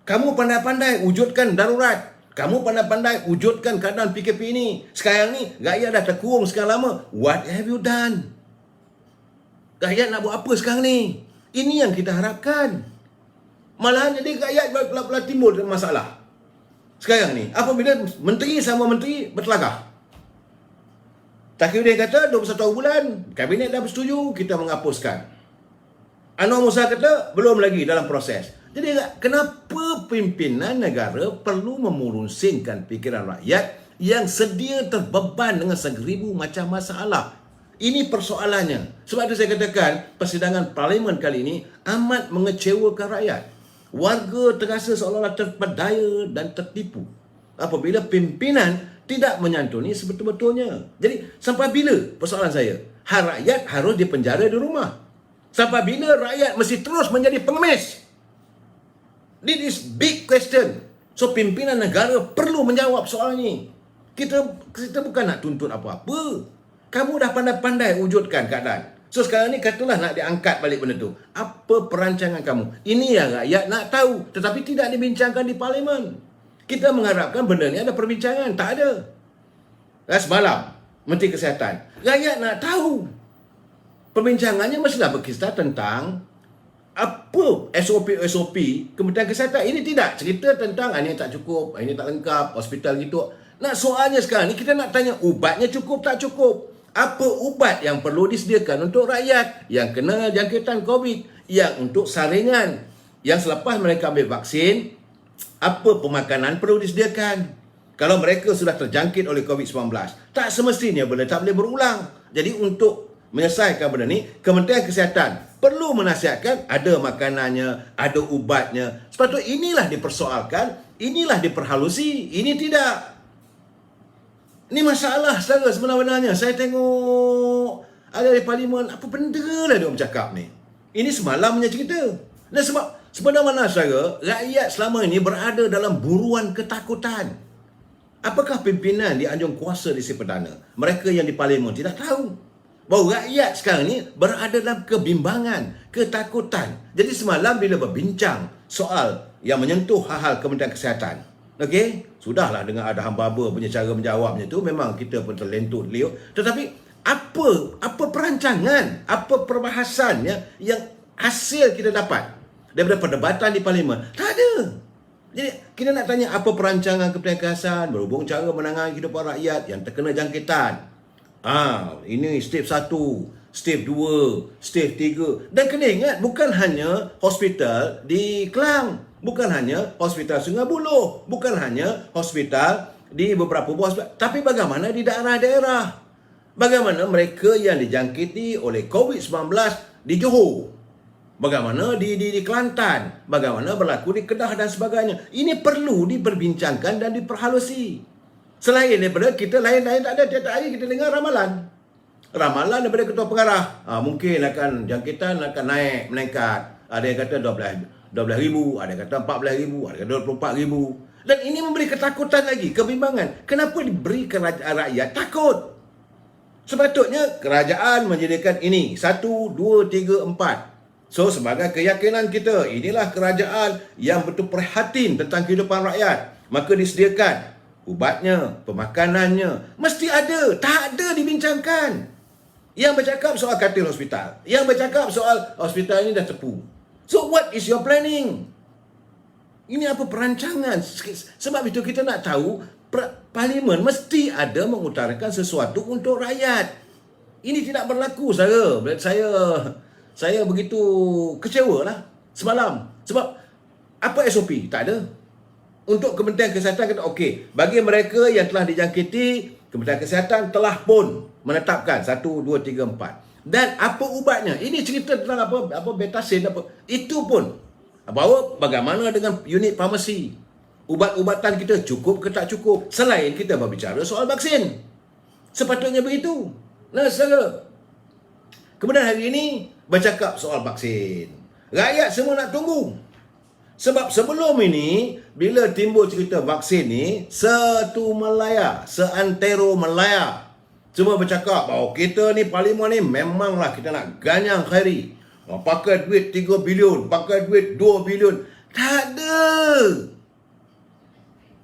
Kamu pandai-pandai wujudkan darurat. Kamu pandai-pandai wujudkan keadaan PKP ini. Sekarang ni, rakyat dah terkurung sekian lama. What have you done? Rakyat nak buat apa sekarang ni? Ini yang kita harapkan. Malahan jadi rakyat pula timbul masalah. Sekarang ni, apabila menteri sama menteri bertelagah. Taqiyuddin kata 21 bulan, kabinet dah bersetuju, kita menghapuskan. Anwar Musa kata, belum lagi dalam proses. Jadi, kenapa pimpinan negara perlu memurusingkan fikiran rakyat yang sedia terbeban dengan 1000 macam masalah? Ini persoalannya. Sebab itu saya katakan, persidangan parlimen kali ini amat mengecewakan rakyat. Warga terasa seolah-olah terpedaya dan tertipu apabila pimpinan tidak menyantuni sebetul-betulnya. Jadi, sampai bila persoalan saya? Rakyat harus dipenjara di rumah. Sampai bila rakyat mesti terus menjadi pengemis? This is big question. So, pimpinan negara perlu menjawab soal ini. Kita bukan nak tuntut apa-apa. Kamu dah pandai-pandai wujudkan keadaan. So, sekarang ni katalah nak diangkat balik benda tu. Apa perancangan kamu? Ini yang rakyat nak tahu. Tetapi tidak dibincangkan di parlimen. Kita mengharapkan benda ni ada perbincangan. Tak ada. Semalam, Menteri Kesihatan. Rakyat nak tahu. Perbincangannya mestilah berkisar tentang apa SOP Kementerian Kesihatan. Ini tidak cerita tentang ini tak cukup, ini tak lengkap, hospital gitu. Nak soalnya sekarang ni kita nak tanya ubatnya cukup tak cukup. Apa ubat yang perlu disediakan untuk rakyat yang kena jangkitan COVID, yang untuk saringan, yang selepas mereka ambil vaksin, apa pemakanan perlu disediakan. Kalau mereka sudah terjangkit oleh COVID-19, tak semestinya benda tak boleh berulang. Jadi untuk menyelesaikan benda ni, Kementerian Kesihatan perlu menasihatkan ada makanannya, ada ubatnya. Sepatutnya inilah dipersoalkan, inilah diperhalusi, ini tidak. Ini masalah secara sebenar-benarnya. Saya tengok ada di parlimen, apa benda lah dia bercakap ni. Ini semalam punya cerita. Dan sebab sebenarnya saudara, rakyat selama ini berada dalam buruan ketakutan. Apakah pimpinan di anjung kuasa di si perdana, mereka yang di parlimen tidak tahu bahawa rakyat sekarang ni berada dalam kebimbangan, ketakutan. Jadi semalam bila berbincang soal yang menyentuh hal-hal Kementerian Kesihatan, okey, sudahlah dengan ada hamba-hamba punya cara menjawabnya tu, memang kita pun terlentut liuk. Tetapi apa perancangan, apa perbahasannya yang hasil kita dapat daripada perdebatan di parlimen? Tak ada. Jadi kita nak tanya apa perancangan Kementerian Kesihatan berhubung cara menangani kehidupan rakyat yang terkena jangkitan. Ini step 1, step 2, step 3. Dan kena ingat, bukan hanya hospital di Kelang, bukan hanya hospital Sungai Buloh, bukan hanya hospital di beberapa buah hospital, tapi bagaimana di daerah-daerah. Bagaimana mereka yang dijangkiti oleh COVID-19 di Johor? Bagaimana di Kelantan? Bagaimana berlaku di Kedah dan sebagainya? Ini perlu diperbincangkan dan diperhalusi. Selain daripada kita lain-lain tak ada, tiap hari kita dengar ramalan. Ramalan daripada ketua pengarah. Mungkin akan jangkitan akan naik, meningkat. Ada yang kata 12,000, ada yang kata 14,000, ada yang kata 24,000. Dan ini memberi ketakutan lagi, kebimbangan. Kenapa diberi kerajaan rakyat takut? Sepatutnya kerajaan menjadikan ini 1, 2, 3, 4. So sebagai keyakinan kita, inilah kerajaan yang betul prihatin tentang kehidupan rakyat. Maka disediakan ubatnya, pemakanannya. Mesti ada, tak ada dibincangkan. Yang bercakap soal katil hospital. Yang bercakap soal hospital ini dah tepu. So what is your planning? Ini apa perancangan? Sebab itu kita nak tahu Parlimen mesti ada mengutarakan sesuatu untuk rakyat. Ini tidak berlaku, saya begitu kecewa lah semalam. Sebab apa SOP? Tak ada. Untuk Kementerian Kesihatan kata okey, bagi mereka yang telah dijangkiti, Kementerian Kesihatan telah pun menetapkan 1, 2, 3, 4. Dan apa ubatnya? Ini cerita tentang apa betasin apa. Itu pun bahawa bagaimana dengan unit farmasi. Ubat-ubatan kita cukup ke tak cukup? Selain kita berbicara soal vaksin. Sepatutnya begitu. Nah, saudara. Kemudian hari ini bercakap soal vaksin. Rakyat semua nak tunggu. Sebab sebelum ini, bila timbul cerita vaksin ni, seantero Melaya. Semua bercakap bahawa kita ni, Parlimen ni, memanglah kita nak ganyang Khairi. Pakai duit 3 bilion, pakai duit 2 bilion. Tak ada.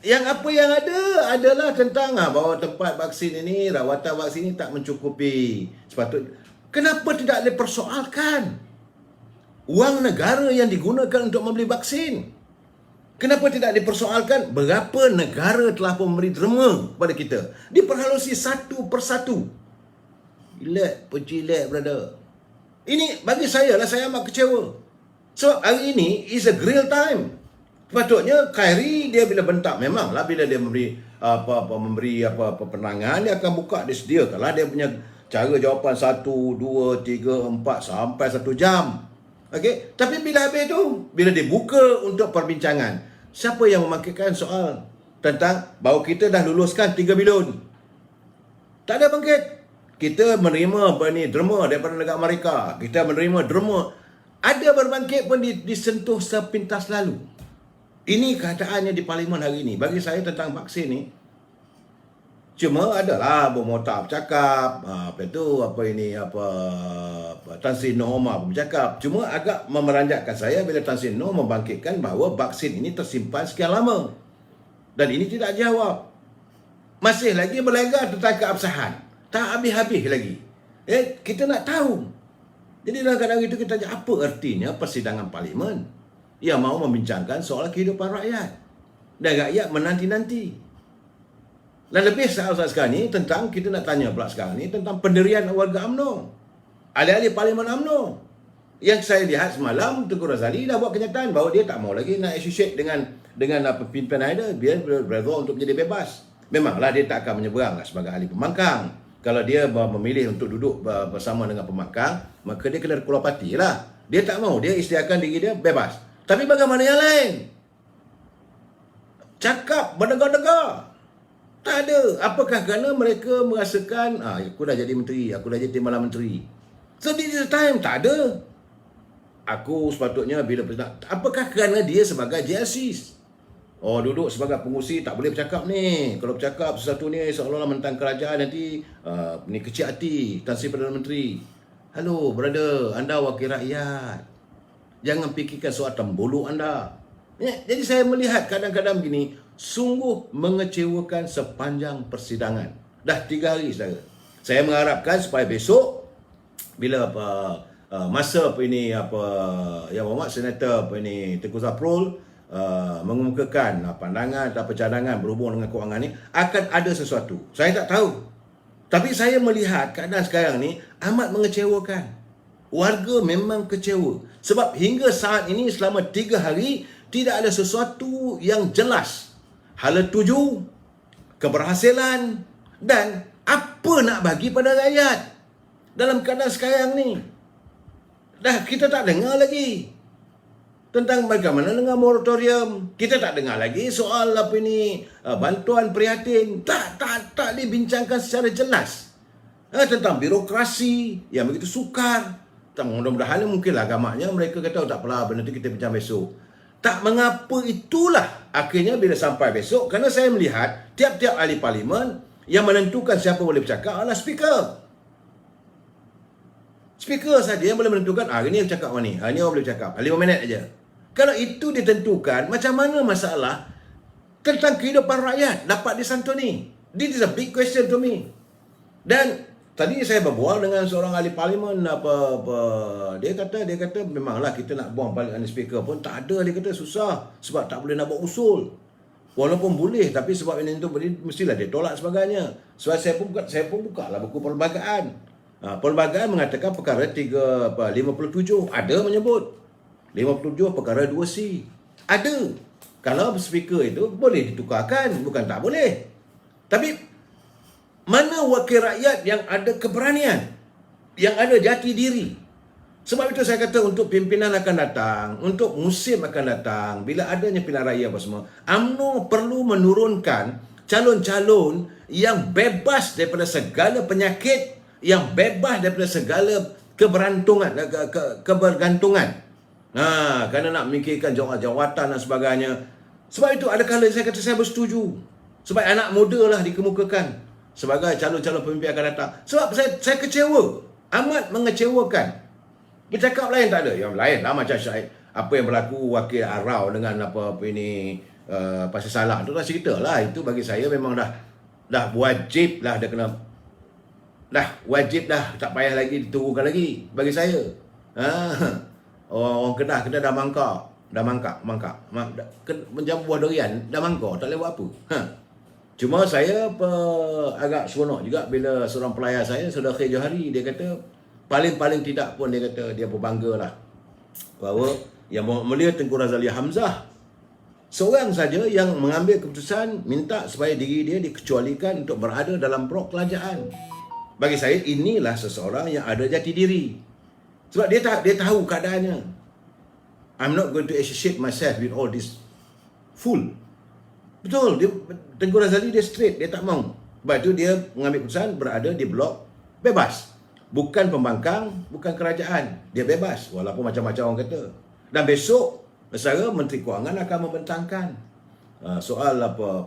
Yang apa yang ada adalah tentang bahawa tempat vaksin ini, rawatan vaksin ini tak mencukupi. Sepatutnya, kenapa tidak dipersoalkan wang negara yang digunakan untuk membeli vaksin? Kenapa tidak dipersoalkan berapa negara telah memberi derma kepada kita? Diperhalusi satu persatu. Jilat, brother. Ini bagi saya lah, saya amat kecewa. Sebab hari ini is a real time. Sepatutnya Khairi dia bila bentak, memanglah bila dia memberi penerangan, dia akan buka, dia sediakanlah dia punya cara jawapan 1, 2, 3, 4 sampai 1 jam. Okey, tapi bila habis tu, bila dibuka untuk perbincangan, siapa yang membangkitkan soal tentang bahawa kita dah luluskan 3 bilion? Tak ada bangkit. Kita menerima derma daripada negara Amerika. Kita menerima derma. Ada berbangkit pun disentuh sepintas lalu. Ini keadaannya di Parlimen hari ini. Bagi saya tentang vaksin ni, cuma adalah Bermota bercakap, Tan Sri Noh Omar bercakap. Cuma agak memeranjatkan saya bila Tan Sri Noh membangkitkan bahawa vaksin ini tersimpan sekian lama. Dan ini tidak jawab. Masih lagi berlegar tentang keabsahan. Tak habis-habis lagi. Kita nak tahu. Jadi dalam keadaan itu kita tanya, apa artinya persidangan Parlimen yang mahu membincangkan soal kehidupan rakyat. Dan rakyat menanti-nanti. Dan lebih soal sekarang ni tentang, kita nak tanya pula sekarang ni tentang pendirian warga UMNO. Ahli-ahli Parlimen UMNO. Yang saya lihat semalam, Tengku Razali dah buat kenyataan bahawa dia tak mahu lagi nak associate dengan pimpinan dia. Dia berredha untuk menjadi bebas. Memanglah dia tak akan menyeberang sebagai ahli pembangkang. Kalau dia memilih untuk duduk bersama dengan pembangkang, maka dia kena keluar parti lah. Dia tak mahu, dia istiakan diri dia bebas. Tapi bagaimana yang lain? Cakap berdegar-degar. Tak ada. Apakah kerana mereka merasakan, aku dah jadi menteri, aku dah jadi timbalan menteri. So this is the time. Tak ada. Aku sepatutnya bila apakah kerana dia sebagai JLC? Duduk sebagai pengurusi tak boleh bercakap ni. Kalau bercakap sesuatu ni seolah-olah mentang kerajaan, nanti ni kecil hati Tan Sri Perdana Menteri. Hello brother, anda wakil rakyat. Jangan fikirkan soal tembulu anda. Jadi saya melihat kadang-kadang begini, sungguh mengecewakan sepanjang persidangan. Dah 3 hari saudara. Saya mengharapkan supaya besok bila masa Yang Berhormat Senator Tengku Zahrul mengemukakan pandangan atau cadangan berhubung dengan kewangan ni, akan ada sesuatu. Saya tak tahu. Tapi saya melihat keadaan sekarang ni amat mengecewakan. Warga memang kecewa. Sebab hingga saat ini selama 3 hari tidak ada sesuatu yang jelas. Hala tuju, keberhasilan dan Apa nak bagi pada rakyat dalam keadaan sekarang ni? Dah kita tak dengar lagi tentang bagaimana dengan moratorium. Kita tak dengar lagi soal apa ini, bantuan prihatin. Tak dibincangkan secara jelas. Tentang birokrasi yang begitu sukar. Mudah-mudahan mungkinlah agaknya mereka kata tak apalah, benda tu kita bincang besok. Tak mengapa, itulah akhirnya bila sampai besok, kerana saya melihat tiap-tiap ahli parlimen yang menentukan siapa boleh bercakap adalah speaker. Speaker saja yang boleh menentukan hari ni bercakap mana ni, hari ni orang boleh bercakap 5 minit aja. Kalau itu ditentukan, macam mana masalah tentang kehidupan rakyat dapat disantuni? This is a big question to me. Dan tadi saya berbual dengan seorang ahli parlimen, dia kata memanglah kita nak buang balik ahli speaker pun tak ada, dia kata susah sebab tak boleh nak buat usul. Walaupun boleh, tapi sebab ini tu mestilah dia tolak sebagainya. Sebab saya pun buka lah buku perlembagaan. Perlembagaan mengatakan perkara 57 ada menyebut 57 perkara 2C. Ada. Kalau speaker itu boleh ditukarkan, bukan tak boleh. Tapi mana wakil rakyat yang ada keberanian, yang ada jati diri? Sebab itu saya kata untuk pimpinan akan datang, untuk musim akan datang, bila adanya pilihan raya apa semua, UMNO perlu menurunkan calon-calon yang bebas daripada segala penyakit, yang bebas daripada segala kebergantungan. Kerana nak memikirkan jawatan dan sebagainya. Sebab itu ada kala saya kata saya bersetuju. Sebab anak muda lah dikemukakan sebagai calon-calon pemimpin akan datang. Sebab saya kecewa, amat mengecewakan. Bercakap lain tak ada, yang lain lah macam Syahid. Apa yang berlaku wakil Arau dengan apa ini pasal salah tu dah cerita lah. Itu bagi saya memang dah wajib lah, wajib dah, tak payah lagi diturunkan lagi bagi saya. Orang Kedah dah mangkak. Macam buah durian dah mangkak, tak boleh buat apa. Cuma saya agak seronok juga bila seorang pelayar saya, Saudara Khair Johari, dia kata paling tidak pun dia kata dia berbangga lah bahawa yang mulia Tengku Razali Hamzah seorang saja yang mengambil keputusan minta supaya diri dia dikecualikan untuk berada dalam blok kerajaan. Bagi saya inilah seseorang yang ada jati diri. Sebab dia tahu keadaannya. I'm not going to associate myself with all this fool. Betul, Tengku Razali dia straight, dia tak mau. Sebab itu dia mengambil keputusan berada di blok bebas. Bukan pembangkang, bukan kerajaan. Dia bebas, walaupun macam-macam orang kata. Dan besok, Bersara Menteri Kewangan akan membentangkan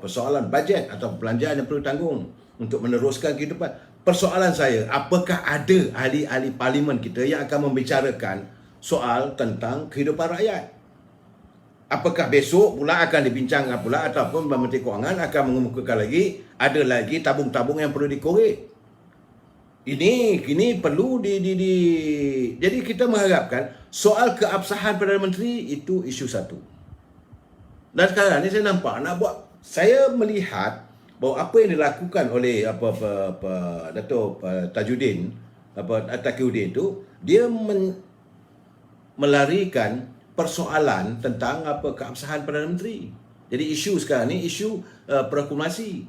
persoalan bajet atau belanjaan yang perlu tanggung untuk meneruskan kehidupan. Persoalan saya, apakah ada ahli-ahli parlimen kita yang akan membicarakan soal tentang kehidupan rakyat? Apakah besok pula akan dibincangkan pula ataupun Menteri Kewangan akan mengemukakan lagi, ada lagi tabung-tabung yang perlu dikorek? Ini perlu jadi kita mengharapkan soal keabsahan Perdana Menteri itu isu satu. Dan sekarang ni saya nampak saya melihat bahawa apa yang dilakukan oleh Dato' Taqiyuddin itu, dia melarikan persoalan tentang keabsahan Perdana Menteri. Jadi isu sekarang ni isu proklamasi,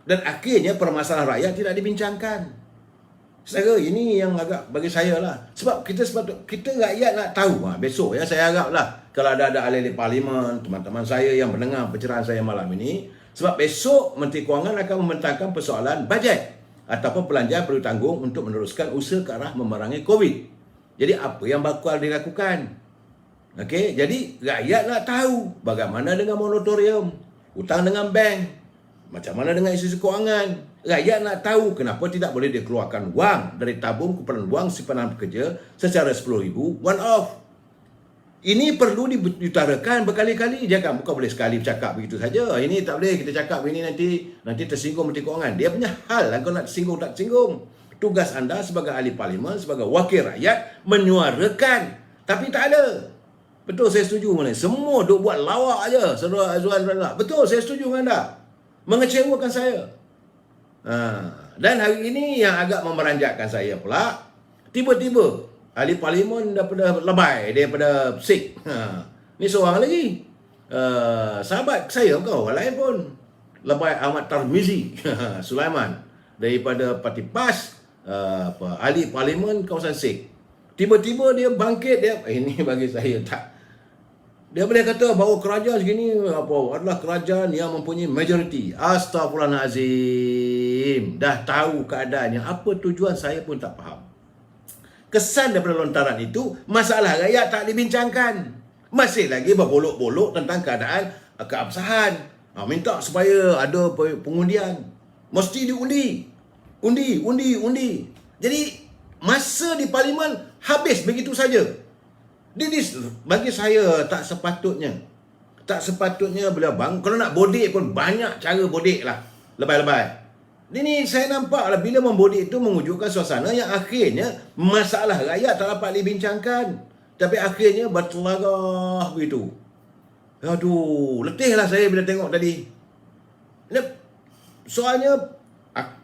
dan akhirnya permasalahan rakyat tidak dibincangkan. Saya ini yang agak bagi saya lah. Sebab kita rakyat nak tahu. Besok ya saya haraplah kalau ada ahli parlimen, teman-teman saya yang mendengar pencerahan saya malam ini. Sebab besok Menteri Kewangan akan membentangkan persoalan bajet ataupun pelanjangan perlu tanggung untuk meneruskan usaha ke arah memerangi COVID. Jadi apa yang bakal dilakukan? Okey, jadi rakyat nak tahu bagaimana dengan moratorium, hutang dengan bank, macam mana dengan isu kewangan. Rakyat nak tahu kenapa tidak boleh dikeluarkan wang dari tabung kumpulan wang simpanan pekerja secara 10,000 one off. Ini perlu diutarakan berkali-kali. Jangan bukan boleh sekali bercakap begitu saja. Ini tak boleh kita cakap ini nanti tersinggung Menteri Kewangan. Dia punya hal lah, kau nak tersinggung tak tersinggung. Tugas anda sebagai ahli parlimen, sebagai wakil rakyat menyuarakan. Tapi tak ada. Betul, saya setuju mana. Semua duk buat lawak aja. Saudara Azwan, betul, saya setuju dengan anda. Mengecewakan saya. Dan hari ini yang agak memeranjatkan saya pula, tiba-tiba ahli parlimen daripada lebay, daripada SIK. Ni seorang lagi. Sahabat saya bukan orang lain pun. Lebay Ahmad Tarmizi Sulaiman. daripada parti PAS, ahli parlimen kawasan Sik. Tiba-tiba dia bangkit, ini bagi saya tak. Dia boleh kata bahawa kerajaan segini adalah kerajaan yang mempunyai majoriti. Astaghfirullahalazim. Dah tahu keadaannya. Apa tujuan saya pun tak faham. Kesan daripada lontaran itu, masalah rakyat tak dibincangkan. Masih lagi berbolok-bolok tentang keadaan keabsahan. Minta supaya ada pengundian. Mesti diundi. Undi. Jadi, masa di parlimen habis begitu saja. Ini bagi saya tak sepatutnya. Tak sepatutnya beliau kalau nak bodek pun banyak cara bodek lah. Lebay-lebay. Ini saya nampak lah bila membodek itu mewujudkan suasana yang akhirnya masalah rakyat tak dapat dibincangkan. Tapi akhirnya bertelarah begitu. Aduh, letih lah saya bila tengok tadi. Soalnya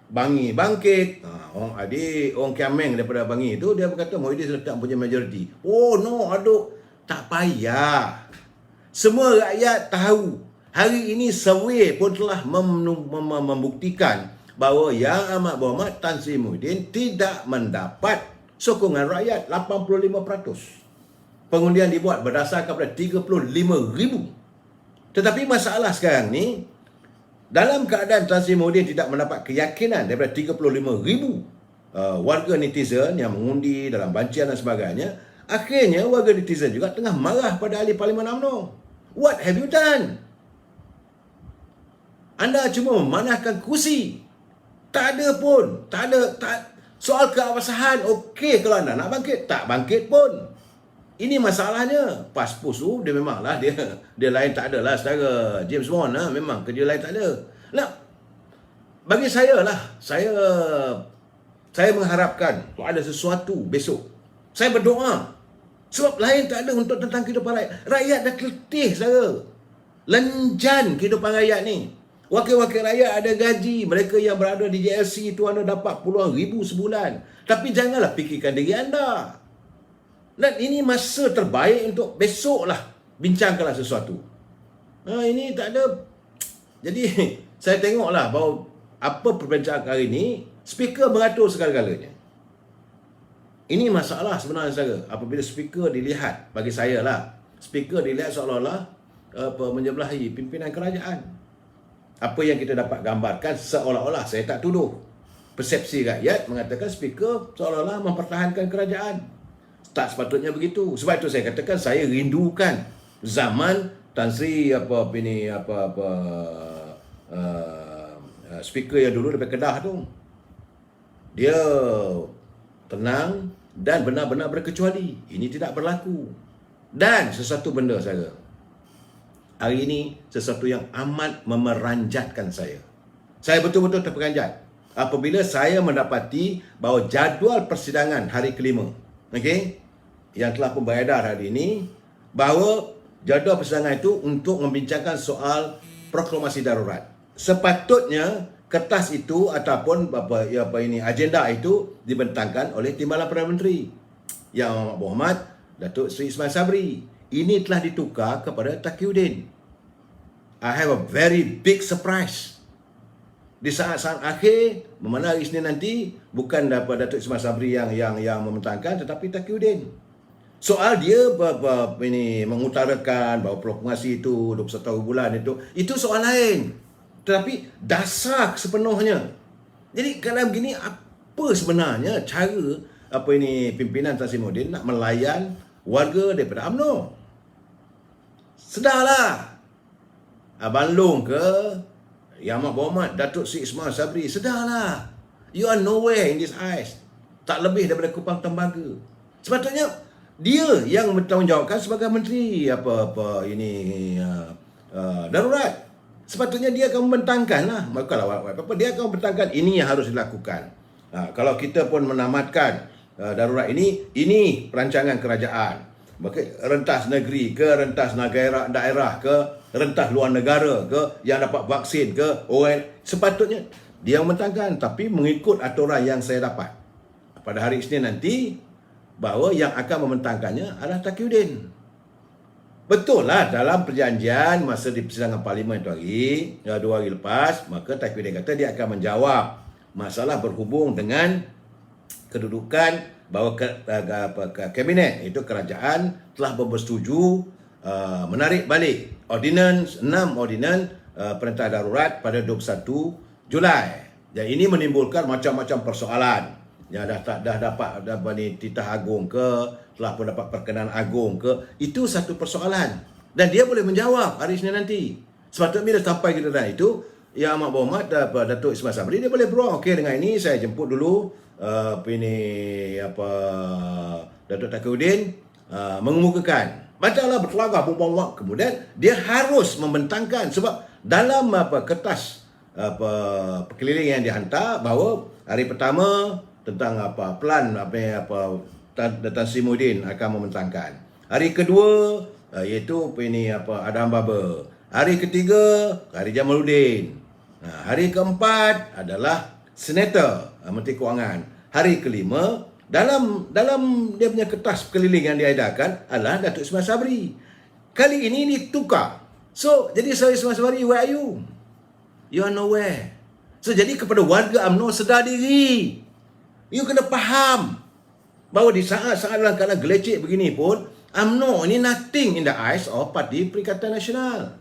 Bangi bangkit. Orang adik, orang Kiameng daripada Bangi itu, dia berkata Muhyiddin sudah tak punya majoriti. Oh no, aduh. Tak payah. Semua rakyat tahu. Hari ini survey pun telah membuktikan bahawa Yang Amat Berhormat Tan Sri Muhyiddin tidak mendapat sokongan rakyat 85%. Pengundian dibuat berdasarkan pada 35,000. Tetapi masalah sekarang ni, dalam keadaan Tan Sri Muhyiddin tidak mendapat keyakinan daripada 35,000 warga netizen yang mengundi dalam bancian dan sebagainya, akhirnya warga netizen juga tengah marah pada ahli Parlimen UMNO. What have you done? Anda cuma memanahkan kursi. Tak ada pun. Soal keabsahan, okey kalau anda nak bangkit. Tak bangkit pun. Ini masalahnya. PAS-PUS tu dia memanglah dia lain tak ada lah secara James Bond lah. Memang kerja lain tak ada. Nah, bagi saya lah, saya mengharapkan ada sesuatu besok. Saya berdoa. Sebab lain tak ada untuk tentang kehidupan rakyat. Rakyat dah letih saya. Lenjan kehidupan rakyat ni. Wakil-wakil rakyat ada gaji. Mereka yang berada di JLC itu anda dapat puluhan ribu sebulan. Tapi janganlah fikirkan diri anda. Dan ini masa terbaik untuk besok lah bincangkanlah sesuatu. Ini tak ada. Jadi saya tengoklah bahawa apa perbincangan hari ini, speaker mengatur segala-galanya. Ini masalah sebenarnya saya. Apabila speaker dilihat, bagi saya lah, speaker dilihat seolah-olah menyebelahi pimpinan kerajaan. Apa yang kita dapat gambarkan seolah-olah, saya tak tuduh. Persepsi rakyat mengatakan speaker seolah-olah mempertahankan kerajaan. Tak sepatutnya begitu. Sebab itu saya katakan saya rindukan zaman Tan Sri speaker yang dulu daripada Kedah tu. Dia tenang dan benar-benar berkecuali. Ini tidak berlaku. Dan sesuatu benda saya. Hari ini sesuatu yang amat memeranjatkan saya. Saya betul-betul terperanjat apabila saya mendapati bahawa jadual persidangan hari kelima, okey, yang telah pun beredar hari ini, bahawa jadual persidangan itu untuk membincangkan soal proklamasi darurat. Sepatutnya kertas itu ataupun agenda itu dibentangkan oleh Timbalan Perdana Menteri Yang Amat Berhormat Datuk Seri Ismail Sabri. Ini telah ditukar kepada Taqiyuddin. I have a very big surprise. Di saat-saat akhir, mana hari Isnin nanti, bukan daripada Datuk Ismail Sabri yang membentangkan, tetapi Taqiyuddin. Soal dia mengutarakan bahawa proklamasi itu 21 bulan itu soal lain. Tetapi dasar sepenuhnya. Jadi kalau begini, apa sebenarnya cara pimpinan Tan Sri Muhyiddin nak melayan warga daripada UMNO? Sedarlah. Abang Long ke Yang Amat Berhormat Datuk Seri Ismail Sabri, sedarlah. You are nowhere in this eyes. Tak lebih daripada kupang tembaga. Sepatutnya dia yang bertanggungjawabkan sebagai menteri darurat. Sepatutnya dia akan membentangkan lah. Kalau apa-apa dia akan membentangkan ini yang harus dilakukan. Kalau kita pun menamatkan darurat ini perancangan kerajaan. Rentas negeri ke, rentas daerah ke, rentas luar negara ke, yang dapat vaksin ke, orang sepatutnya dia membentangkan, tapi mengikut aturan yang saya dapat. Pada hari Isnin nanti, bahawa yang akan membentangkannya adalah Taqiyuddin. Betul lah dalam perjanjian masa di persidangan parlimen itu hari, 2 hari lepas, maka Taqiyuddin kata dia akan menjawab masalah berhubung dengan kedudukan bahawa kabinet itu kerajaan telah bersetuju menarik balik ordinans 6 ordinans perintah darurat pada 21 Julai. Dan ini menimbulkan macam-macam persoalan. Ya, dah dapat titah agung ke, telah pun dapat perkenan agung ke, itu satu persoalan. Dan dia boleh menjawab hari Isnin nanti. Sepatutnya bila sampai ke dalam itu, Yang Amat Berhormat Datuk Ismail Sabri dia boleh beruang. Okey, dengan ini saya jemput dulu Datuk Taqiyuddin mengemukakan. Bacalah berkelagak buang-buang. Kemudian dia harus membentangkan sebab dalam kertas perkeliling yang dihantar bahawa hari pertama tentang plan Tan Sri Muhyiddin akan membentangkan. Hari kedua iaitu Adam Baba. Hari ketiga Hari Jamaluddin. Hari keempat adalah Senator Menteri Kewangan. Hari kelima dalam dia punya kertas perkeliling yang diedarkan adalah Datuk Ismail Sabri. Kali ini ditukar. So, jadi Sir Ismail Sabri, where are you? You are nowhere. So, jadi kepada warga UMNO sedar diri. You kena faham bahawa di saat-saat dalam keadaan gelecek begini pun, UMNO ini nothing in the eyes of Parti Perikatan Nasional.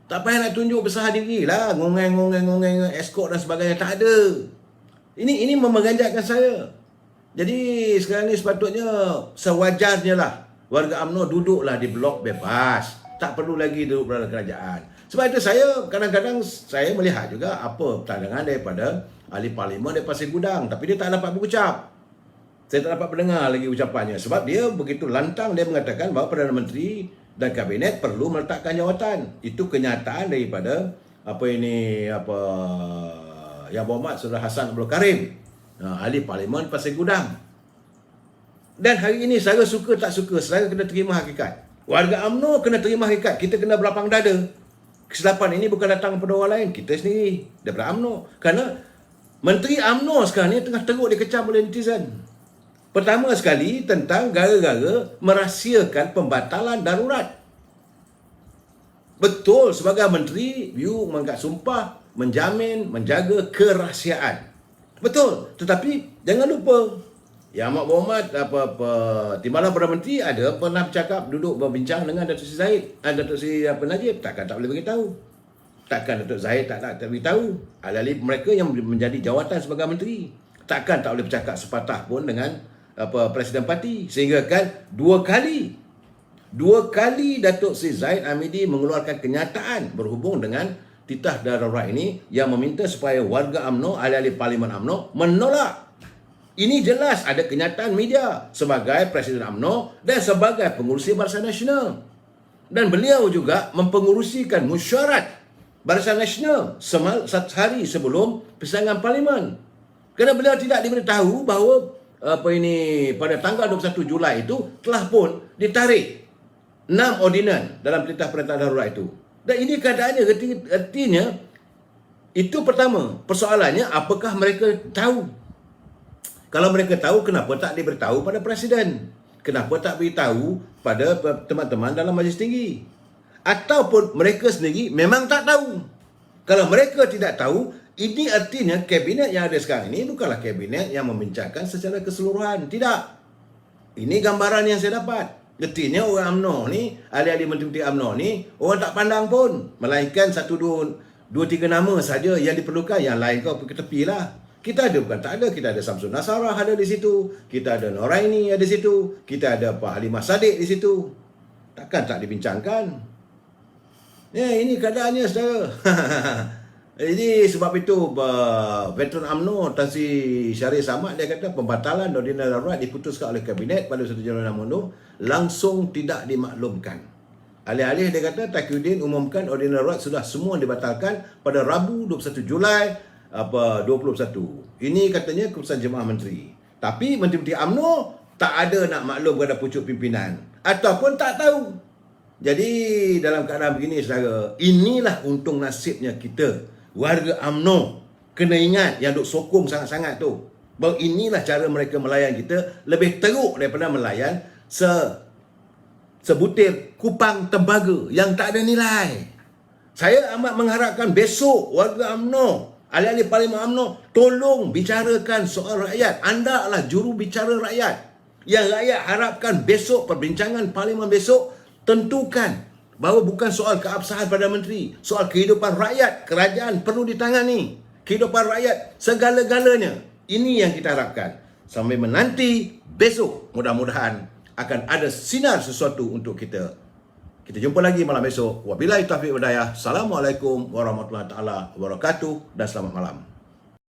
Tak payah nak tunjuk besar diri lah, ngongeng, escort dan sebagainya, tak ada. Ini memenganjatkan saya. Jadi sekarang ni sepatutnya sewajarnya lah warga UMNO duduklah di blok bebas. Tak perlu lagi duduk berada kerajaan. Sebab itu saya kadang-kadang saya melihat juga apa pandangan daripada ahli parlimen dari Pasir Gudang, tapi dia tak dapat berucap. Saya tak dapat mendengar lagi ucapannya sebab dia begitu lantang dia mengatakan bahawa Perdana Menteri dan Kabinet perlu meletakkan jawatan. Itu kenyataan daripada Yang Berhormat Saudara Hassan Abdul Karim, ahli parlimen Pasir Gudang. Dan hari ini saya suka tak suka, saya kena terima hakikat. Warga UMNO kena terima hakikat. Kita kena berlapang dada. Kesilapan ini bukan datang daripada orang lain, kita sendiri daripada UMNO. Kerana Menteri UMNO sekarang ni tengah teruk dikecam oleh netizen. Pertama sekali tentang gara-gara merahsiakan pembatalan darurat. Betul, sebagai menteri, you mengangkat sumpah, menjamin, menjaga kerahsiaan. Betul, tetapi jangan lupa, Yang Amat Berhormat Timbalan Perdana Menteri ada pernah bercakap, duduk berbincang dengan Datuk Seri Zahid, Datuk Seri Najib, takkan tak boleh beritahu. Takkan Datuk Zahid tak beritahu. Alih-alih mereka yang menjadi jawatan sebagai menteri. Takkan tak boleh bercakap sepatah pun dengan Presiden Parti. Sehingga kan dua kali Datuk Seri Zahid Hamidi mengeluarkan kenyataan berhubung dengan titah darurat ini yang meminta supaya warga UMNO, ahli-ahli Parlimen UMNO menolak. Ini jelas ada kenyataan media sebagai Presiden UMNO dan sebagai pengurusi Barisan Nasional. Dan beliau juga mempengurusikan mesyuarat Barisan Nasional satu hari sebelum persidangan Parlimen. Kerana beliau tidak diberitahu bahawa pada tanggal 21 Julai itu telah pun ditarik 6 ordinan dalam titah perintah darurat itu. Dan ini keadaannya, artinya itu pertama. Persoalannya, apakah mereka tahu? Kalau mereka tahu, kenapa tak diberitahu pada Presiden? Kenapa tak beritahu pada teman-teman dalam Majlis Tinggi? Ataupun mereka sendiri memang tak tahu. Kalau mereka tidak tahu, ini artinya kabinet yang ada sekarang ini bukanlah kabinet yang membincangkan secara keseluruhan. Tidak. Ini gambaran yang saya dapat. Artinya orang UMNO ni, ahli-ahli menteri UMNO ni, orang tak pandang pun. Melainkan 1, 2, 3 nama saja yang diperlukan. Yang lain kau pergi tepi lah. Kita ada bukan tak ada. Kita ada Samsul Nasarah ada di situ. Kita ada Noraini ada di situ. Kita ada Pak Halimah Sadiq di situ. Takkan tak dibincangkan. Ya, ini keadaannya saudara. Jadi sebab itu veteran UMNO Tan Sri Syarif Samad dia kata pembatalan ordinans darurat diputuskan oleh Kabinet pada 1 Januari 1966 langsung tidak dimaklumkan. Alih-alih dia kata Taqiyuddin umumkan ordinans darurat sudah semua dibatalkan pada Rabu 21 Julai 2021. Ini katanya keputusan Jemaah Menteri. Tapi Menteri-Menteri UMNO tak ada nak maklum kepada pucuk pimpinan ataupun tak tahu. Jadi dalam keadaan begini saudara, inilah untung nasibnya kita warga UMNO. Kena ingat yang duk sokong sangat-sangat tu, bahawa inilah cara mereka melayan kita lebih teruk daripada melayan sebutir kupang tembaga yang tak ada nilai. Saya amat mengharapkan besok warga UMNO Ahli-ahli Parlimen UMNO, tolong bicarakan soal rakyat. Anda adalah juru bicara rakyat. Yang rakyat harapkan besok, perbincangan Parlimen besok, tentukan bahawa bukan soal keabsahan Perdana Menteri, soal kehidupan rakyat. Kerajaan perlu ditangani. Kehidupan rakyat segala-galanya. Ini yang kita harapkan. Sampai menanti besok, mudah-mudahan akan ada sinar sesuatu untuk kita. Kita jumpa lagi malam esok. Wabillahi taufiq wal hidayah. Assalamualaikum warahmatullahi taala wabarakatuh dan selamat malam.